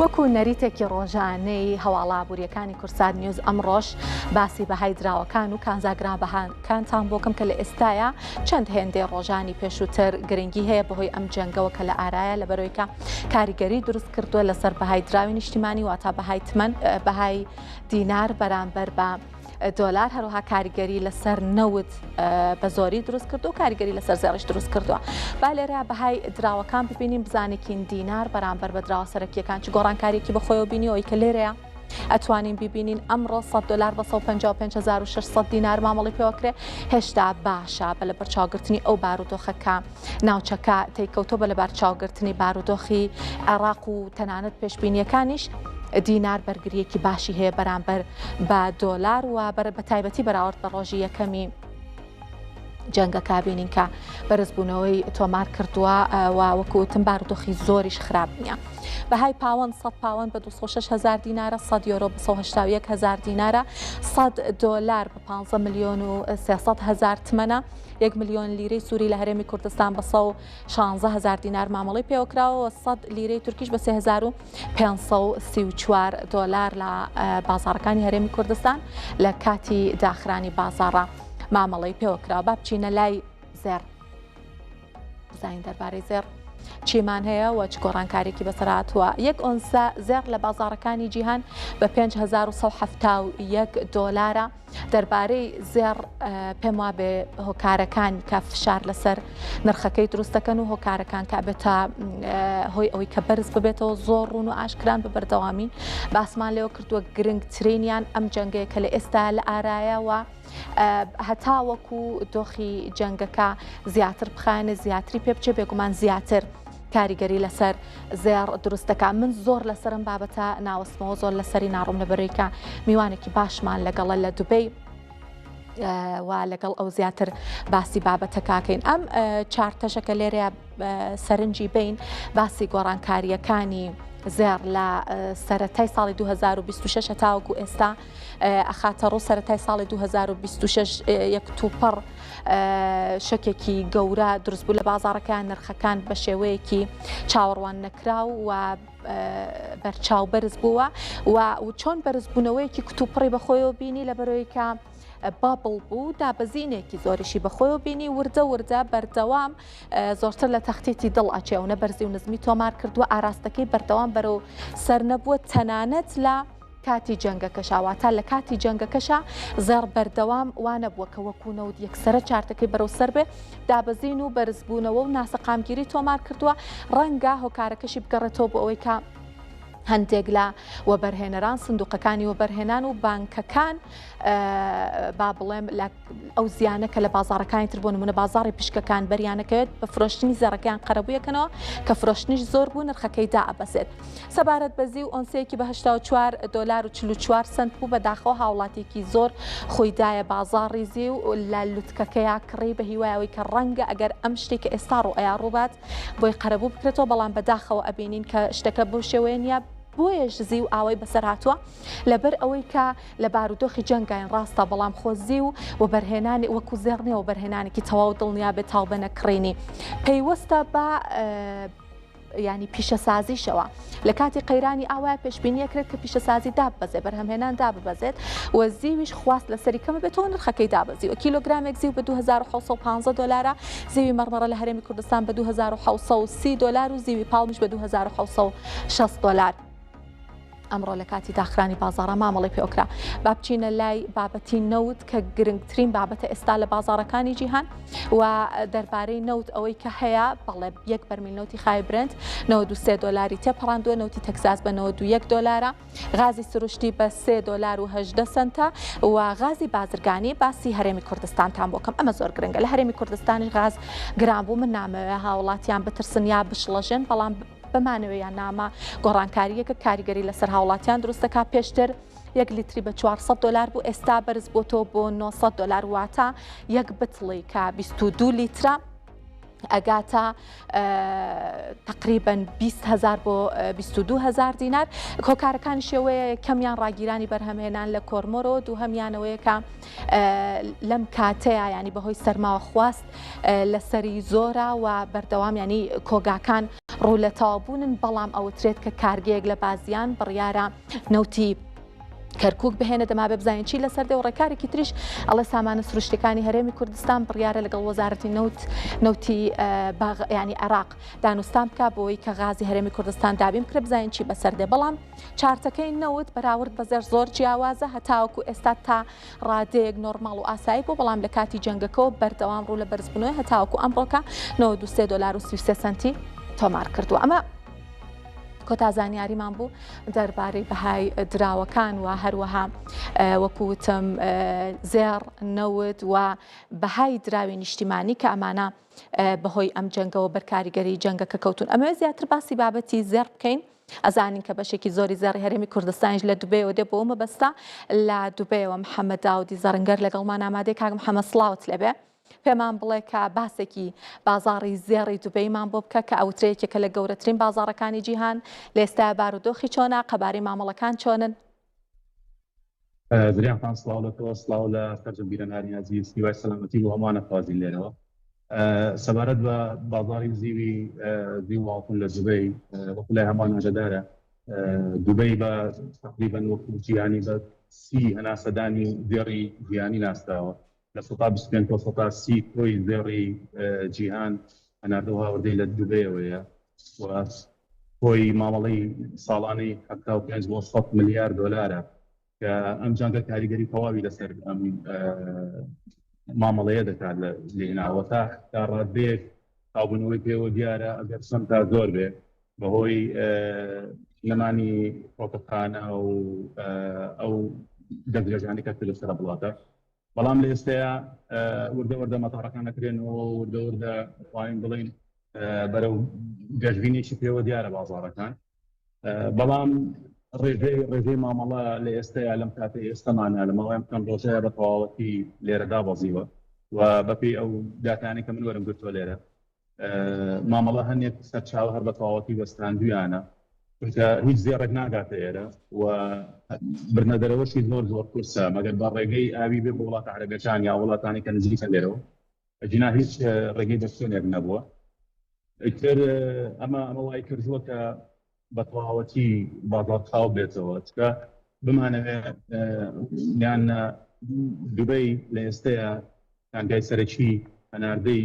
وەکو نەریتێکی ڕۆژانەی هەواڵابوووریەکانی کورسات نیوز ئەمڕۆژ باسی بەهای دراوەکان و کانزاگرانبەهانکانتان بۆکەم کە لە ئێستاە چەند هێندەی ڕۆژانی پێشووتر گرنگی هەیە بەهۆی ئەم جەنگەوە کە لە ئارایە لە بەرەوەیکە کاریگەری دروست کردووە لەسەر بەهای دراوی نیشتیمانی واتە بەهای تمەن بەهای دینار بەرامبەر بە دۆلار هەروها کاریگەری لەسەر نەوت بە زۆری دروست کردو و کاریگەری لەسەر زێڕش دروست کردووە با لێرە بەهای دراوەکان ببینیم بزانێکین دینار بەرامبەر بە دراوە سەرەکیەکان چ گۆڕانکاریەکی بەخۆیەوە بینی ئەوی کە لێرەیە ئەتوانین ببینین ئەمڕۆ $100 بە 155600 دینار مامەڵی پێوەکرێ هێشتا باشە بە لە بەرچاوگرتنی ئەو بارودۆخەکە ناوچەکە تێککەوتۆ بە لە بەرچاوگرتنی بارودۆخی عێراق و تەنانەت پێشبینیەکانیش دینار بەرگریەکی باشی هەیە بەرامبەر بە دۆلار و بە تایبەتی بەراورد بە ڕۆژی یەکەمی جەنگەکە بینین کە بەرزبوونەوەی تۆمار کردووە و وەکوتم بارودۆخی زۆریش خراپ نییە. بەهای پاوەند 100 پاوەند بە 26,000 دینارە 100 یۆرۆ بە 181,000 دینارە 100 دۆلار بە 15,300,000 تمەنە 1 ملیۆن لیرەی سووری لە هەرێمی کوردستان بە 116,000 دینار مامەڵی پێوەکراوە 100 لیرەی تورکیش بە 3534 دۆلار لە بازارەکانی هەرێمی کوردستان لە کاتی داخرانی بازاڕە مامەڵی پێوەکراوە. با بچینە لای زێر بزانین دەربارەی زێر چیمان هەیە و چ گۆڕانکارێکی بەسەرهاتووە. 1 ئۆنسە زێر لە بازارەکانی جیهان بە 5171 دۆلارە. دەربارەی زێر پێم وا بێ هۆکارەکان کە فشار لەسەر نرخەکەی دروستەکەن و هۆکارەکان کە بێتە هۆی ئەوەی کە بەرز ببێتەوە زۆر ڕوون و ئاشکران بە بەردەوامی باسمان لێوە کردووە گرنگترینیان ئەم جەنگەیە کە لە ئێستا لە ئارایەوە هەتا وەکو دۆخی جەنگەکە زیاتر بخانە زیاتری پێ بچێ بێگومان زیاتر کاریگەری لەسەر زێر دروستەکە. من زۆر لەسەرم بابەتە ناوەستمەوە زۆر لەسەری ناڕۆم لەبەرەوەیکە میوانێکی باشمان لەگەڵە لە دوبەی و لەگەڵ ئەو زیاتر باسی بابەتەکەکەین. ئەم چارتەشەکە لێرەیە سەرنجی بین باسی گۆڕانکاریەکانی زێر لە سەرەتای ساڵی 2026 تاوەکو ئێستا ئەخاتە ڕوو سەرەتای ساڵی 2026 یەکتوپەڕ شەکێکی گەورە دروستبوو لە بازارەکان نرخەکان بە شێوەیەکی چاوەڕوان نەکراو و بەرچاو بەرز بووە و چۆن بەرزبوونەوەیەکی کتوپڕی بەخۆیەوە بینی لە بەرەوەیکە بابڵ بوو دابەزینێکی زۆریشی بەخۆیەوە بینی وردە بەردەوام زۆرتر لە تەختێتی دڵ ئەچێونە بەرزی و نزمی تۆمار کردووە ئاراستەکەی بەردەوام بەرەو سەر نەبووە تەنانەت لە کاتی جەنگەکەشاواتە لە کاتی جەنگەکەشە زێڕ بەردەوام وانە بووە کە وەکوونەوت یەکسرە چارتەکەی بەرەو سەر بێ دابەزین و بەرزبوونەوە و ناسەقامگیری تۆمار کردووە ڕەنگە هۆکارەکەشی بگەڕێتەوە بۆ ئەوەی کە هەندێک لە وەبەرهێنەران سندوقەکانی وەبەرهێنان و بانکەکان با بڵێم ئەو زیانە کە لە بازارەکانی تر بۆ نمونە بازاڕی پشکەکان بەریانەکەوێت بە فرۆشتنی زەڕەکەیان قەرەبوویەکەنەوە کە فرۆشتنیش زۆر بوو نرخەکەی دائەبەسێت سەبارەت بەزی و ئۆنسەیەکی بە 84 دلار و 44 سنت بوو بەداخەوە هاوڵاتێکی زۆر خۆیدایە بازاڕی زی و لە لوتکەکەیە کڕی بە هیوایەوەی کە ڕەنگە ئەگەر ئەم شتێکە ئێستا ڕوئەیە ڕووبات بۆی قەرەبوو بکرێتەوە بەڵام بەداخەوە ئەبینین کە شتەکە بەو شێوەیە نیە بۆیەش زی و ئاوای بەسەر هاتووە لەبەر ئەوەی کە لە بارودۆخی جەنگایان ڕاستە بەڵام خۆزی و وەبەرهێنانی وەکو زێڕنی وەبەرهێنانێکی تەواو دڵنیا بێت تاو بە نەکڕینی پێیوەستە بە ینی پیشەسازیشەوە لە کاتی قەیرانی ئاوای پێشبینیەکرێت کە پیشەسازی داببەزێت بەرهەمهێنان داببەزێت و زیویش خواست لەسەری کەمە بێتەوە نرخەکەی دابەزی و کیلۆگرامێک زیو بە 2750 دلارە زیوی مەرمەڕە لە هەرێمی کوردستان بە 2730 دلار و زیوی پاڵمیش بە 2760 دلار. ئەمڕۆ لە کاتی داخرانی بازارە مامەڵی پێوکرا با بچینە لای بابەتی نەوت کە گرنگترین بابەتە ئێستا لە بازارەکانی جیهان و دەربارەی نەوت ئەوەی کە هەیە بەڵێ یەک بەرمیل نەوتی خای برنت 93 دلاری تێپەڕاندووە نەوتی تەکساس بە 91 دلارە غازی سروشتی بە 3 دلار و 18 سنتە و غازی بازرگانی باسی هەرێمی کوردستانتان بۆکەم ئەمە زۆر گرنگە لە هەرێمی کوردستانی غاز گران بوو من نامەوێ هاوڵاتیان بترسن یا بشڵەژن بەڵام بمانەوەیان نامە گۆڕانکاریەکە کاریگەری لەسەر هاوڵاتیان دروستەکە پێشتر یەک لیتری بە 400 دلار بوو ئێستا بەرز بۆتەوە بۆ 900 دلار واتە یەک بتڵی کە 22 لیترە ئەگاتە تقریبا 20,000 بۆ 22,000 دینار کۆکارەکانی شێوەیە کەمیان ڕاگیرانی بەرهەمهێنان لە کۆرمۆرۆ دوو هەمیانەوەیە کە لەم کاتەیە ینی بەهۆی سەرماوە خواست لەسەری زۆرە و بەردەوام ینی کۆگاکان ڕوو لە تەوابوونن بەڵام ئەوترێت کە کارگەیەک لە بازیان بڕیارە نەوتی کەرکک بهێنە دەما بێ بزانین چی لەسەر دێ و ڕێکارێکی تریش ئەڵە سامانە سروشتەکانی هەرێمی کوردستان بڕیارە لەگەڵ وەزارەتی نەوتی ینی عێراق دانوستان بکە بۆی کە غازی هەرێمی کوردستان دابین بکرێ بزانین چی بەسەر دێ بەڵام چارتەکەی نەوت بەراورد بەزێر زۆر جیاوازە هەتاوەکو ئێستا تا ڕادەیەک نۆرماڵ و ئاسایی بۆ بەڵام لە کاتی جەنگەکەەوە بەردەوام ڕوو لە بەرزبوونەوەی هەتاوەکو ئەمڕۆکە 93 دلار و 33 سنتی تۆمار کردووە ئەمە کۆتا زانیاریمان بوو دەربارەی بەهای دراوەکان و هەروەها وەکوتم زێڕ نەوت و بەهای دراوی نیشتیمانی کە ئەمانە بەهۆی ئەم جەنگەوە بەرکاریگەری جەنگەکە کەوتون ئەمە زیاتر باسی بابەتی زێڕ بکەین ئەزانین کە بەشێکی زۆری زێڕی هەرێمی کوردستانیش لە دوبێەوە دێ بۆ مەبەستە لە دوبێەوە محەممەد داودی زەڕنگەر لەگەڵمان ئامادەی کاک محەممەد سڵاوت لەبێ پێمان بڵێ کە باسێکی بازاڕی زێڕی دوبەیمان بۆ بکە کە ئەوترەیەکێکە لە گەورەترین بازاڕەکانی جیهان لە ئێستا بارودۆخی چۆنە قەبارەی مامەڵەکان چۆنن زریان سڵاو لە تۆ سڵاو لە سەرجە بیرەنهاری عەزیز هیوای سەلامەتی بۆ هەمووانە خوازی لێرەوە سەبارەت بە بازاڕی زیوی واڵتون لە دوبەی وەکو لای هەمان هەژەدارە دوبەی بە تقریبا وەکو جیهانی بە 30 هەناسەدانی زێڕی جیهانی ناستاوە لە 125 کۆی زێڕی جیهان هەناردەوە هاوردەی لە دوبەیەوەیە و کۆی مامەڵەی ساڵانەی 75 بۆ 100 ملیار دلارە کە ئەم جەنگە کاریگەری تەواوی لەسەر ئەم مامەڵەیە دەکات لە لێناوە تا ڕادەیەک تاوبوونەوەی پێوە دیارە ئەگەر سەم تا زۆر بێ بەهۆی نەمانی فڕۆکەخانە و ئەو دەستگەژانی کە لەسەر وڵاتە بەڵام لە ئێستەیە وردە وردە مەتاڕەکان نەکرێنەوە وردە وردە توانین بڵین بەرەو گەشتبینێکی پێوە دیارە بازاڕەکان بەڵام ڕێژەی مامەڵە لە ئێستەیە لەم کاتە ئێستەمانە لە ماوەیان بکەم ڕۆژەیە بە تەواوەتی لێرەدا بەزیوە و بەپێی ئەو داتانی کە من وەرم گرتووە لێرە مامەڵە هەنێک سەرچاو هەر بە تەواوەتی وەستراندویانە چونکە هیچ زێڕێک ناگاتە ئێرە و برنەدەرەوەشی زۆر کورسە مەگەر بە ڕێگەی ئاوی بێ بە وڵاتە عەرەبیەکان یا وڵاتانی کە نزیکە لێرەوە ئەجینا هیچ ڕێگەی دەستێنێک نەبووە ئیتر ئەمە وای کردووە کە بە تەواوەتی بازاڕ خاو بێتەوە چکە بمانەوێت یان دوبەی لە ئێستەیە کانگای سەرەکی هەناردەی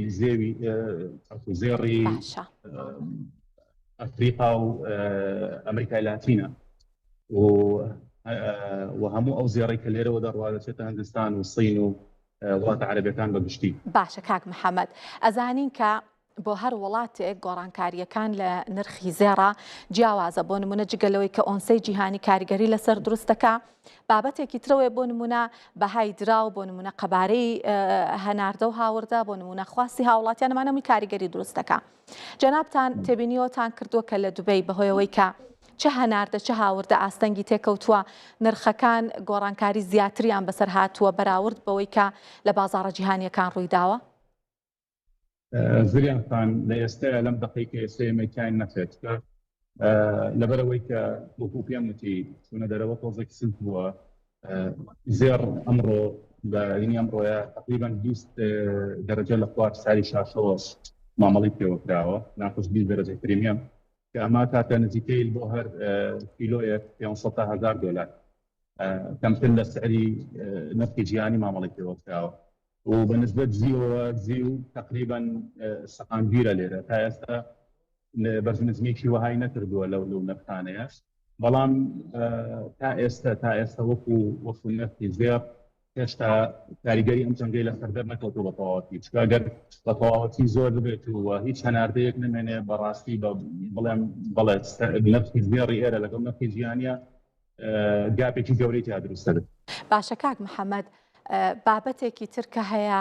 زێڕی ئەفریقا و ئەمریکای لاتینە و وهموو ئەو زیێڕەی کە لێرەوە دەڕوادەچێتە هەندستان و سین و وڵاتە عەرەبیەکان بەگشتی. باشە کاک محەممەد، ئەزانین کە بۆ هەر وڵاتێک گۆڕانکاریەکان لە نرخی زێڕە جیاوازە. بۆ نمونە جگەلەوەی کە ئۆنسەی جیهانی کاریگەری لەسەر دروستەکە بابەتێکی ترەوەی بۆ نمونە بەهای دراو، بۆ نمونە قەبارەی هەناردە و هاوردە، بۆ نمونە خواستی هاوڵاتیان ئەمانەمی کاریگەری دروستەکە. جەنابتان تێبینیەوەتان کردووە کە لە دوبەی بەهۆیەوەی کە چه هەناردە چه هاوردە ئاستەنگی تێکەوتووە نرخەکان گۆڕانکاری زیاتریان بەسەر هاتووە بەراورد بەوەی کە لە بازاڕە جیهانیەکان ڕوویداوە؟ زریانتان لە ئێستاە لەم دقیقە ئێستەیەمەکیان نەفێت کە لەبەرەوەی کە وەکو پێم وتی چوونە دەرەوە تۆزێکی سنت بووە زێڕ ئەمڕۆ بەینی ئەمڕۆیە تقریبا 20 دەرەجە لە خوار ساری شاشەوە مامەڵی پێوەکراوە ناخۆش 20 دەرەجە پریمیەم کە ئەما کاتە نزیکەی بۆ هەر کیلۆیەک 500,000 دلار کەمتر لە سعری نرخی جیهانی مامەڵی پێوەکراوە و بەنسبەت زیو تقریبا سەقامگیرە لێرە تا ئێستا بەرزنزمێکی وەهای نەکردووە لەو نرخانەیە، بەڵام تا ئێستا وەکو نرخی زێڕ هێشتا کاریگەری ئەم جەنگەی لە سەردەر نەکەوتووە بە تەواوەتی، چکە ئەگەر بە تەواوەتی زۆر ببێت و هیچ هەناردەیەک نمێنێ بەڕاستی بەڵێ نرخی زێڕی ئێرە لەگەڵ نرخی جیهانیە گاپێکی گەورەی تا دروستە. باشە کاک محەممەد، بابەتێکی تر کە هەیە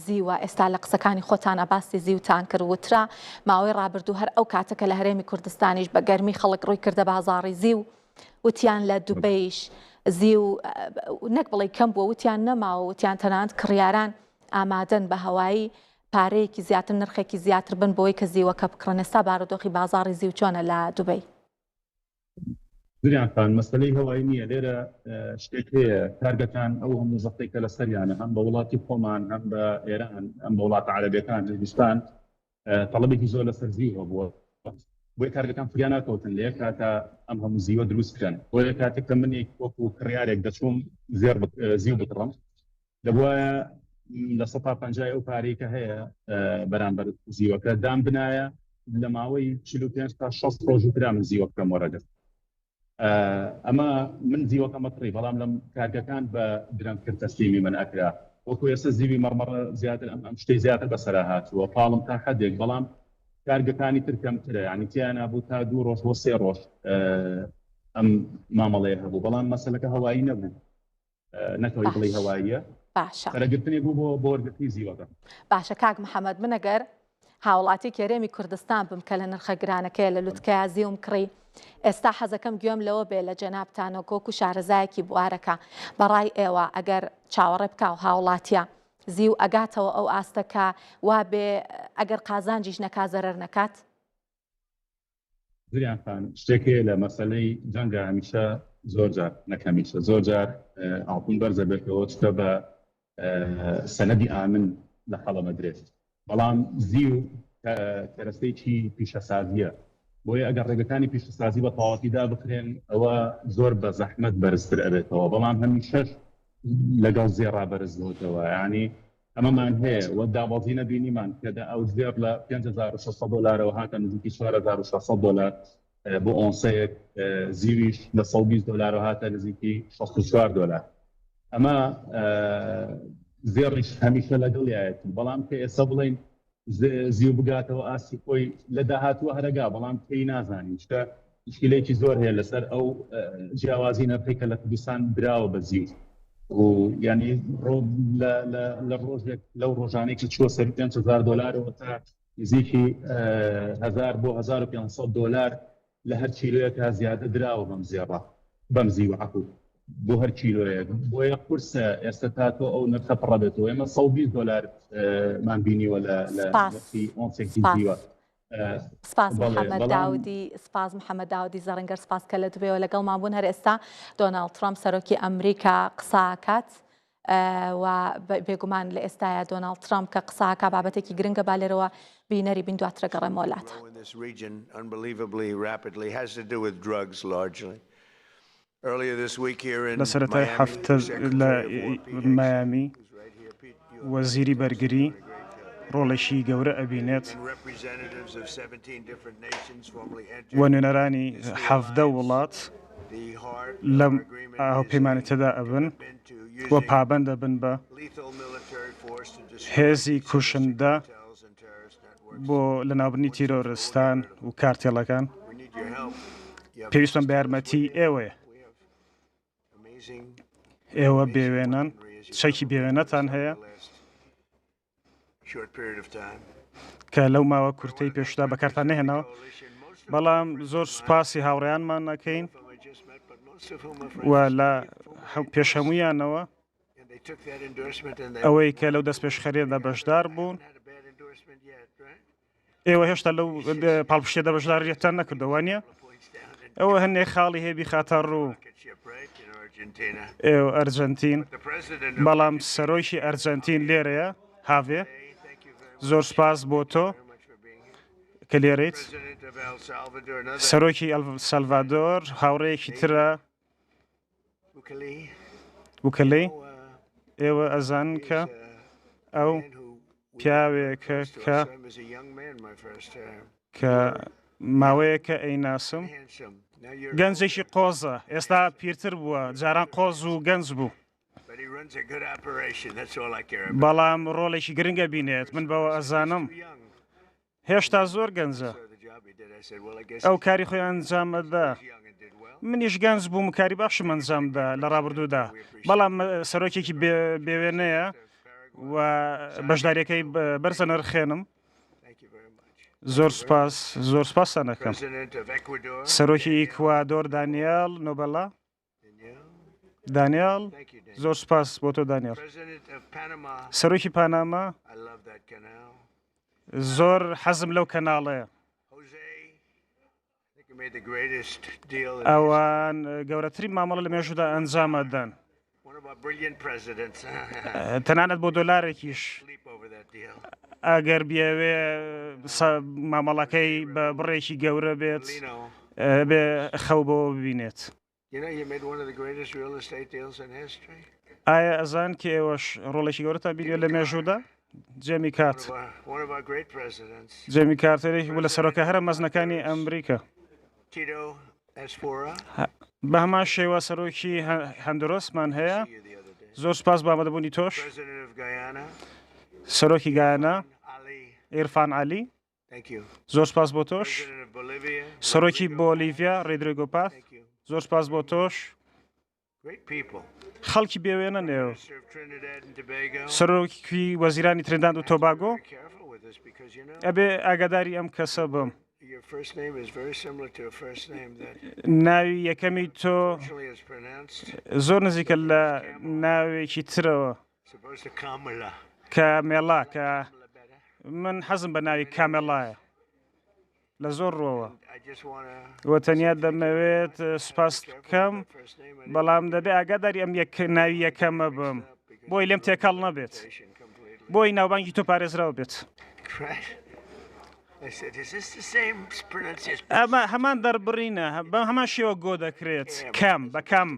زیوە ئێستا لە قسەکانی خۆتانە باسی زیوتان کرد وترا ماوەی ڕابردوو هەر ئەو کاتەکە لە هەرێمی کوردستانیش بە گەرمی خەڵک ڕووی کردە بازاڕی زیو، وتیان لە دوبەیش زیو نەک بڵێ کەم بووە، وتیان نەماوە، وتیان تەنانەت کڕیاران ئامادەن بە هەوایی پارەیەکی زیاتر نرخێکی زیاتر بن بۆی کە زیوەکە بکڕن. ئێستا بارودۆخی بازاڕی زیو چۆنە لە دوبەی؟ زریانتان مەسەلەی هەوایی نییە، لێرە شتێک هەیە کارگەکان ئەو هەموو زەفتەی کە لە سەریانە هەم بە وڵاتی خۆمان هەم بە ئێران ئەم بە وڵاتە عەرەبیەکان کوردستان تەڵەبێکی زۆر لەسەر زیوە بووە، بۆی کارگەکان فریان ناکەوتن لێ کاتە ئەم هەموو زیوە دروست بکەن. بۆیە کاتێک کە منێک وەکو کڕیارێک دەچووم زیو بکڕم دەبوایە لە 150 ئەو پارەی کە هەیە بەرامبەر زیوەکە دام بنایە لە ماوەی 45 تا 60 ڕۆژ و برا من زیوە بکەم وەرەگەر. ئەمە من زیوەکە مەتڕی، بەڵام لەم کارگەکان بە درەمکرد تەسلیمی من ئەکرا، وەکو ئێستا زیوی مەڕمەڕە زیاتر ئەم شتەی زیاتر بەسەرا هاتووە پاڵم تا حەدێک، بەڵام کارگەکانی تر کەمترە، یعنی تیان نابوو تا 2 ڕۆژ بۆ 3 ڕۆژ ئەم مامەڵەیە هەبوو، بەڵام مەسەلەکە هەوایی نەبوو، نەکەوەی بڵێ هەواییە، سەرەگرتنێک بوو بۆ وەرگرتنی زیوەکە. باشە کاک محەممەد، من ئەگەر هاوڵاتی کێرێمی کوردستان بم کە لە نرخە گرانەکەی لە لوتکەیە زیوم کڕی، ئێستا حەزەکەم گوێم لەوە بێ لە جەنابتانە کۆک و شارەزایەکی بوارەکە بەڕای ئێوە ئەگەر چاوەڕێ بکە و هاوڵاتیە زیو ئەگاتەوە ئەو ئاستەکە وا بێ ئەگەر قازانجیش نەکا زەرەر نەکات؟ زریانتان شتێکێ لە مەسەلەی جەنگە هەمیشە زۆر جار نەکەمیشە زۆر جار ئاڵتون بەرزە بێتەوە چکە بە سەنەدی ئامن لە خەڵەمەدرێت، بەڵام زیو کەرەستەیکی پیشەسازیە، بۆیە ئەگەر ڕێگەکانی پیشەسازی بە تەواوەتیدا بکرێن ئەوە زۆر بە زەحمەت بەرزتر ئەبێتەوە، بەڵام هەمیشەش لەگەڵ زێڕا بەرزەوەتەوە، ینی ئەمەمان هەیە وە داوەزی نەبینیمان کەدا ئەو زێر لە 5600 دلارەوە هاتە نزیکی 4600 دلار بۆ ئۆنسەیەک، زیویش لە 120 دلارەوە هاتە نزیکی 64 دلار. ئەمە زێڕیش هەمیشە لەگەڵیایەتی، بەڵام کە ئێستا بڵێن زیو بگاتەوە ئاسی خۆی لە داهاتووە هەرەگا، بەڵام پێی نازانین شتە مشکلەیەکی زۆر هەیە لەسەر ئەو جیاوازی نرخی کە لە کوردستان براوە بە زیو، و ینی لە ڕۆژێک لەو ڕۆژانەی کە چووە سەر 5,000 دلارەوە تا نزیکی 1000 بۆ 1500 دلار لە هەر کیلۆیەکە زیادە دراوە بەم زێڕە بەم زیوە عەفو بۆ هەر کیلۆیەک، بۆیە قورسە ئێستا تاتۆ ئەو نرخە پڕەبێتەوە. ئێمە 120 دلار مان بینیوە لە نرخی ئۆنسێکی زیوە. سپاس محەممەد داودی، سپاس محەممەد داودی زەڕەنگەر، سپاس کە لە دوێەوە لەگەڵمان بوون. هەر ئێستا دۆناڵد ترامپ سەرۆکی ئەمریکا قساکات و بێگومان لە ئێستاە دۆناڵد ترامپ کە قساکە بابەتێکی گرنگە با لێرەوە بینەری بین دواترە گەڕێمە وڵاتە. لە سەرەتای هەفتە لە مایامی وەزیری بەرگری ڕۆڵێکی گەورە ئەبینێت وە نوێنەرانی 17 وڵات لەم هاوپەیمانێتەدا ئەبن وە پابەندە بن بە هێزی کوشندە بۆ لەناوبردنی تیرۆریستان و کارتێڵەکان. پێویستم بە یارمەتی ئێوەیە. ئێوە بێوێنن، شەکی بێوێنەتان هەیە کە لەو ماوە کورتەی پێشدا بەکارتان نەهێنەوە، بەڵام زۆر سوپاسی هاوڕێیانمان نەکەین و لە پێشەمویانەوە ئەوەی کە لەو دەست پێشخەرێدا بەشدار بوون. ئێوە هێشتا لەو پاڵپشتێدا بەشداریەتان نەکردەوە نیە؟ ئەوە هەندێک خاڵی هێبی خاتەڕ و ئێوە ئەرجەنتین، بەڵام سەرۆکی ئەرجەنتین لێرەیە هاوێ. زۆر سپاس بۆ تۆ کە لێرەیت. سەرۆکی سەلڤادۆر هاوڕێیەکی ترە وکەلەی. ئێوە ئەزانن کە ئەو پیاوێکە کە ماوەیەکە ئەیناسم گەنجێکی قۆزە، ئێستا پیرتر بووە، جاران قۆز و گەنج بوو، بەڵام ڕۆڵێکی گرنگە بینێت. من بەوە ئەزانم هێشتا زۆر گەنجە، ئەو کاری خۆی ئەنجامەدا. منیش گەنج بووم، کاری باشم ئەنجامدا لە ڕابردوودا، بەڵام سەرۆکێکی بێوێنەیە و بەشداریەکەی بەرزە نرخێنم. زۆر سپاس، زۆر سپاسان دەکەم. سەرۆکی ئیکوادۆر دانیێل نۆبەلا. دانیێل، زۆر سپاس بۆ تۆ دانیێل. سەرۆکی پاناما، زۆر حەزم لەو کەناڵەیە. ئەوان گەورەترین مامەڵە لە مێژوودا ئەنجامەدەن، تەنانەت بۆ دۆلارێکیش ئەگەر بیاوێ مامەڵەکەی بە بڕێکی گەورە بێت بێ خەو بەوە ببینێت. ئایا ئەزان کە ئێوەش ڕۆڵێکی گەورەتان بینێت لە مێژوودا؟ جێمی کات، جێمی کارتێرێکی بوو لە سەرۆکە هەرە مەزنەکانی ئەمریکا. بە هەمان شێوە سەرۆکی هەندۆرەسمان هەیە. زۆر سپاس بە ئامادەبوونی تۆش. سەرۆکی گایانا ئێرفان عەلی، زۆر سپاس بۆ تۆش. سەرۆکی بۆلیڤیا ڕێدریگۆ پاس، زۆر سپاس بۆ تۆش. خەڵکی بێوێنن ئێوە. سەرۆکی وەزیرانی ترنداد و تۆباگۆ، ئەبێ ئاگاداری ئەم کەسە بم. ناوی یەکەمی تۆ زۆر نزیکە لە ناوێکی ترەوە، کامێڵا، کە من حەزم بە ناوی کامێڵایە لە زۆر ڕۆوە. وە تەنیا دەمەوێت سوپاس بکەم، بەڵام دەبێ ئاگاداری ئەم ناوی یەکەمە بم بۆی لێم تێکەڵ نەبێت، بۆی ناوبانگی تۆ پارێزراوە بێت. ئەمە هەمان دەربڕینە، بە هەمان شێوە گۆ دەکرێت. کەم بە کەم،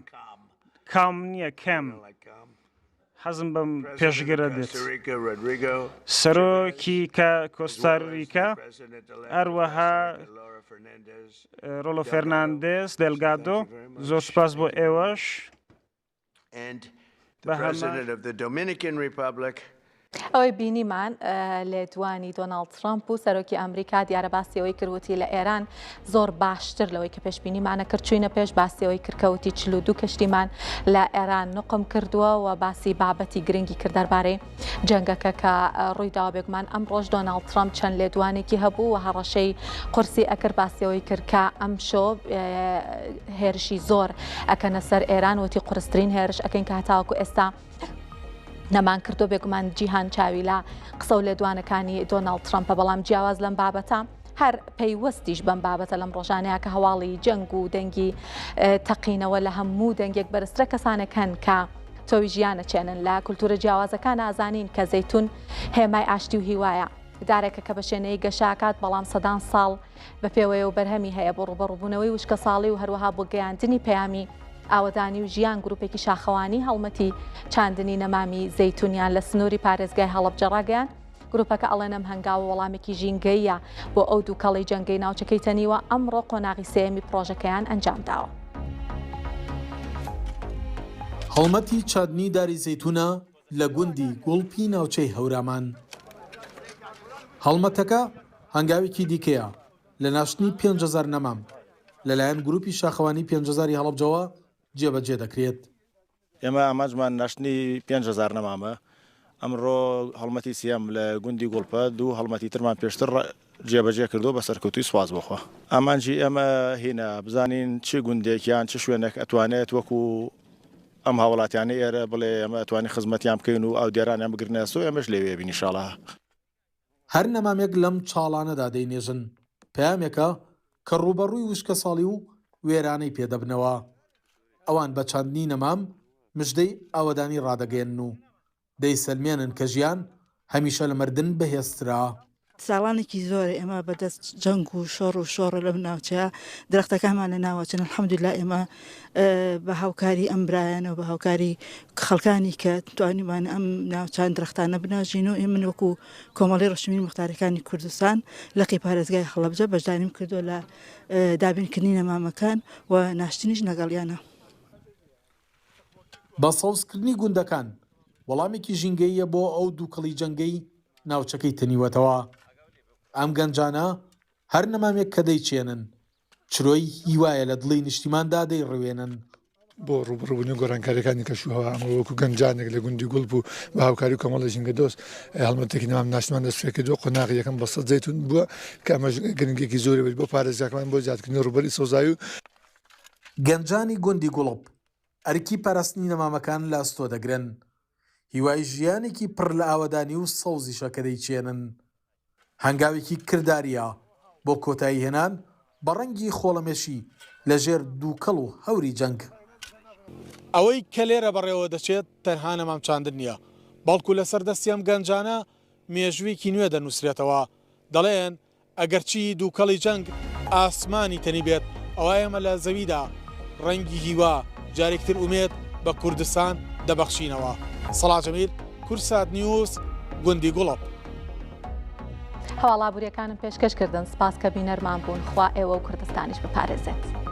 کام نییە، کەم. حەزم بەم پێشگرە دێت. سەرۆکی کۆستاریکا، هەروەها ڕۆلۆ فێرناندێز دێلگادۆ، زۆر سپاس بۆ ئێوەش. ئەوەی بینیمان لێدوانی دۆناڵد ترامپ و سەرۆکی ئەمریکا دیارە باسیەوەی کردوتی لە ئێران زۆر باشتر لەوەی کە پێشبینیمانە کرد. چوینە پێش باسیەوەی کردکەوتی 42 کەشتیمان لە ئێران نقم کردووە و باسی بابەتی گرنگی کرد دەربارەی جەنگەکە کە ڕوویداوە. بێگومان ئەم ڕۆژ دۆناڵد ترامپ چەند لێدوانێکی هەبوو و هەڕەشەی قورسی ئەکرد باسیەوەی کرد کە ئەم شۆ هێرشی زۆر ئەکەنە سەر ئێران، وتی قورسترین هێرش ئەکەین کە هەتاوەکو ئێستا نەمان کردو. بێگومان جیهان چاوی لە قسە و لێدوانەکانی دۆناڵد ترامپە، بەڵام جیاواز لەم بابەتە هەر پەیوەستیش بەم بابەتە لەم ڕۆژانەیە کە هەواڵی جەنگ و دەنگی تەقینەوە لە هەموو دەنگێک بەرزترە کەسانەکەن کە تۆوی ژیانە چێنن لە کولتورە جیاوازەکان. ئازانین کە زەیتون هێمای ئاشتی و هیوایە، دارێکە کە بە شوێنەی گەشاکات، بەڵام سەدان ساڵ بە پێوەیە و بەرهەمی هەیە بۆ ڕوبەڕووبوونەوەی وشکە ساڵی و هەروەها بۆ گەیاندنی پەیامی ئاوەدانی و ژیان. گروپێکی شاخەوانی هەڵمەتی چاندنی نەمامی زەیتونیان لە سنووری پارێزگای هەڵەبجە ڕاگەیان. گروپەکە ئەڵێنەم هەنگاوە وەڵامێکی ژینگەیە بۆ ئەو دوو کەڵی جەنگەی ناوچەکەی تەنیوە. ئەمڕۆ قۆناغی سێمی پرۆژەکەیان ئەنجام داوە. هەڵمەتی چادنی داری زەیتونە لە گوندی گوڵپی ناوچەی هەورامان. هەڵمەتەکە هەنگاوێکی دیکەیە لە ناشتنی 5,000 نەمام لەلایەن گروپی شاخەوانی 5,000 هەڵەبجەوە جێبەجێ دەکرێت. ئێمە ئاماژمان ناشتنی 5,000 نەمامە. ئەمڕۆ هەڵمەتی سیام لە گوندی گوڵپە دوو هەڵمەتی ترمان پێشتر جێبەجێ کردو بە سەرکەوتوی سواز بخوا. ئامانجی ئەمە هینە بزانین چ گوندێکیان چ شوێنێک ئەتوانێت وەکو ئەم هاوڵاتیانە ئێرە بڵێ ئەمە ئەتوانی خزمەتیان بکەین و ئەو دیێرانیان بگرنە سۆ ئەمەش لێوێ بینی ئینشاڵڵا. هەر نەمامێک لەم چاڵانەدا دەینێژن پەیامێکە کە ڕوبەڕووی وشکە ساڵی و وێرانەی پێدەبنەوە. ئەوان بە چاندنی نەمام مژدەی ئاوەدانی ڕادەگەێن و دەیسەلمێنن کە ژیان هەمیشە لە مردن بەهێزترا. ساڵانێکی زۆر ئێمە بەدەست جەنگ و شۆڕ و شۆڕە لەم ناوچەیە درەختەکانمان لە ناوچن الحەمدولیلا ئێمە بە هاوکاری ئەم برایانەوە بە هاوکاری خەڵکانی کە توانیمان ئەم ناوچان درەختانە بناژین و ئێمە وەکو کۆمەڵی ڕەشمیل مختارەکانی کوردستان لە قی پارێزگای هەڵەبجە بەشداریم کردو لە دابینکردنی نەمامەکان و ناشتنیش لەگەڵیانە. بە سەوزکردنی گوندەکان وەڵامێکی ژینگەیە بۆ ئەو دووکەڵی جەنگەی ناوچەکەی تنیوەتەوە. ئەم گەنجانە هەر نەمامێک کە دەیچێنن چرۆی هیوایە لە دڵی نیشتیماندا دەیڕوێنن. بۆ ڕوبڕووبوونی گۆڕانکاریەکانی کەشوهەوە ئەمە وەکو گەنجانێک لە گوندی گوڵپ و بە هاوکاری و کۆمەڵی ژینگە دۆست هەڵمەتێکی نام ناشتمان دەست کردو قۆناغی یەکەم بە 100 زەیتون بووە کە ئەمە گرنگێکی زۆری بێت بۆ پارێزگاکەمان بۆ زیادکردنی ڕوبەری سۆزایی و گەنجانی گوندی گوڵپ ئەرکی پاراستنی نەمامەکان لە ئەستۆ دەگرن. هیوای ژیانێکی پڕ لە ئاوەدانی و سەوزیشە کە دەیچێنن. هەنگاوێکی کرداریە بۆ کۆتایی هێنان بە ڕەنگی خۆڵەمێشی لە ژێر دووکەڵ و هەوری جەنگ. ئەوەی کە لێرە بەڕێوە دەچێت تەنها نەمام چاندن نییە، بەڵکو لەسەر دەستیام گەنجانە مێژوویکی نوێ دەنووسرێتەوە. دەڵێن ئەگەرچی دووکەڵی جەنگ ئاسمانی تەنی بێت ئەوە ئێمە لە زەویدا ڕەنگی هیوا جارێکتر ئومێد بە کوردستان دەبەخشینەوە. سەڵات جەمیل، کورسات نیوز، گوندی گوڵپ. هەواڵابووریەکانم پێشکەشکردن سپاس کە بینەرمان بوون. خوا ئێوە و کوردستانیش بپارێزێت.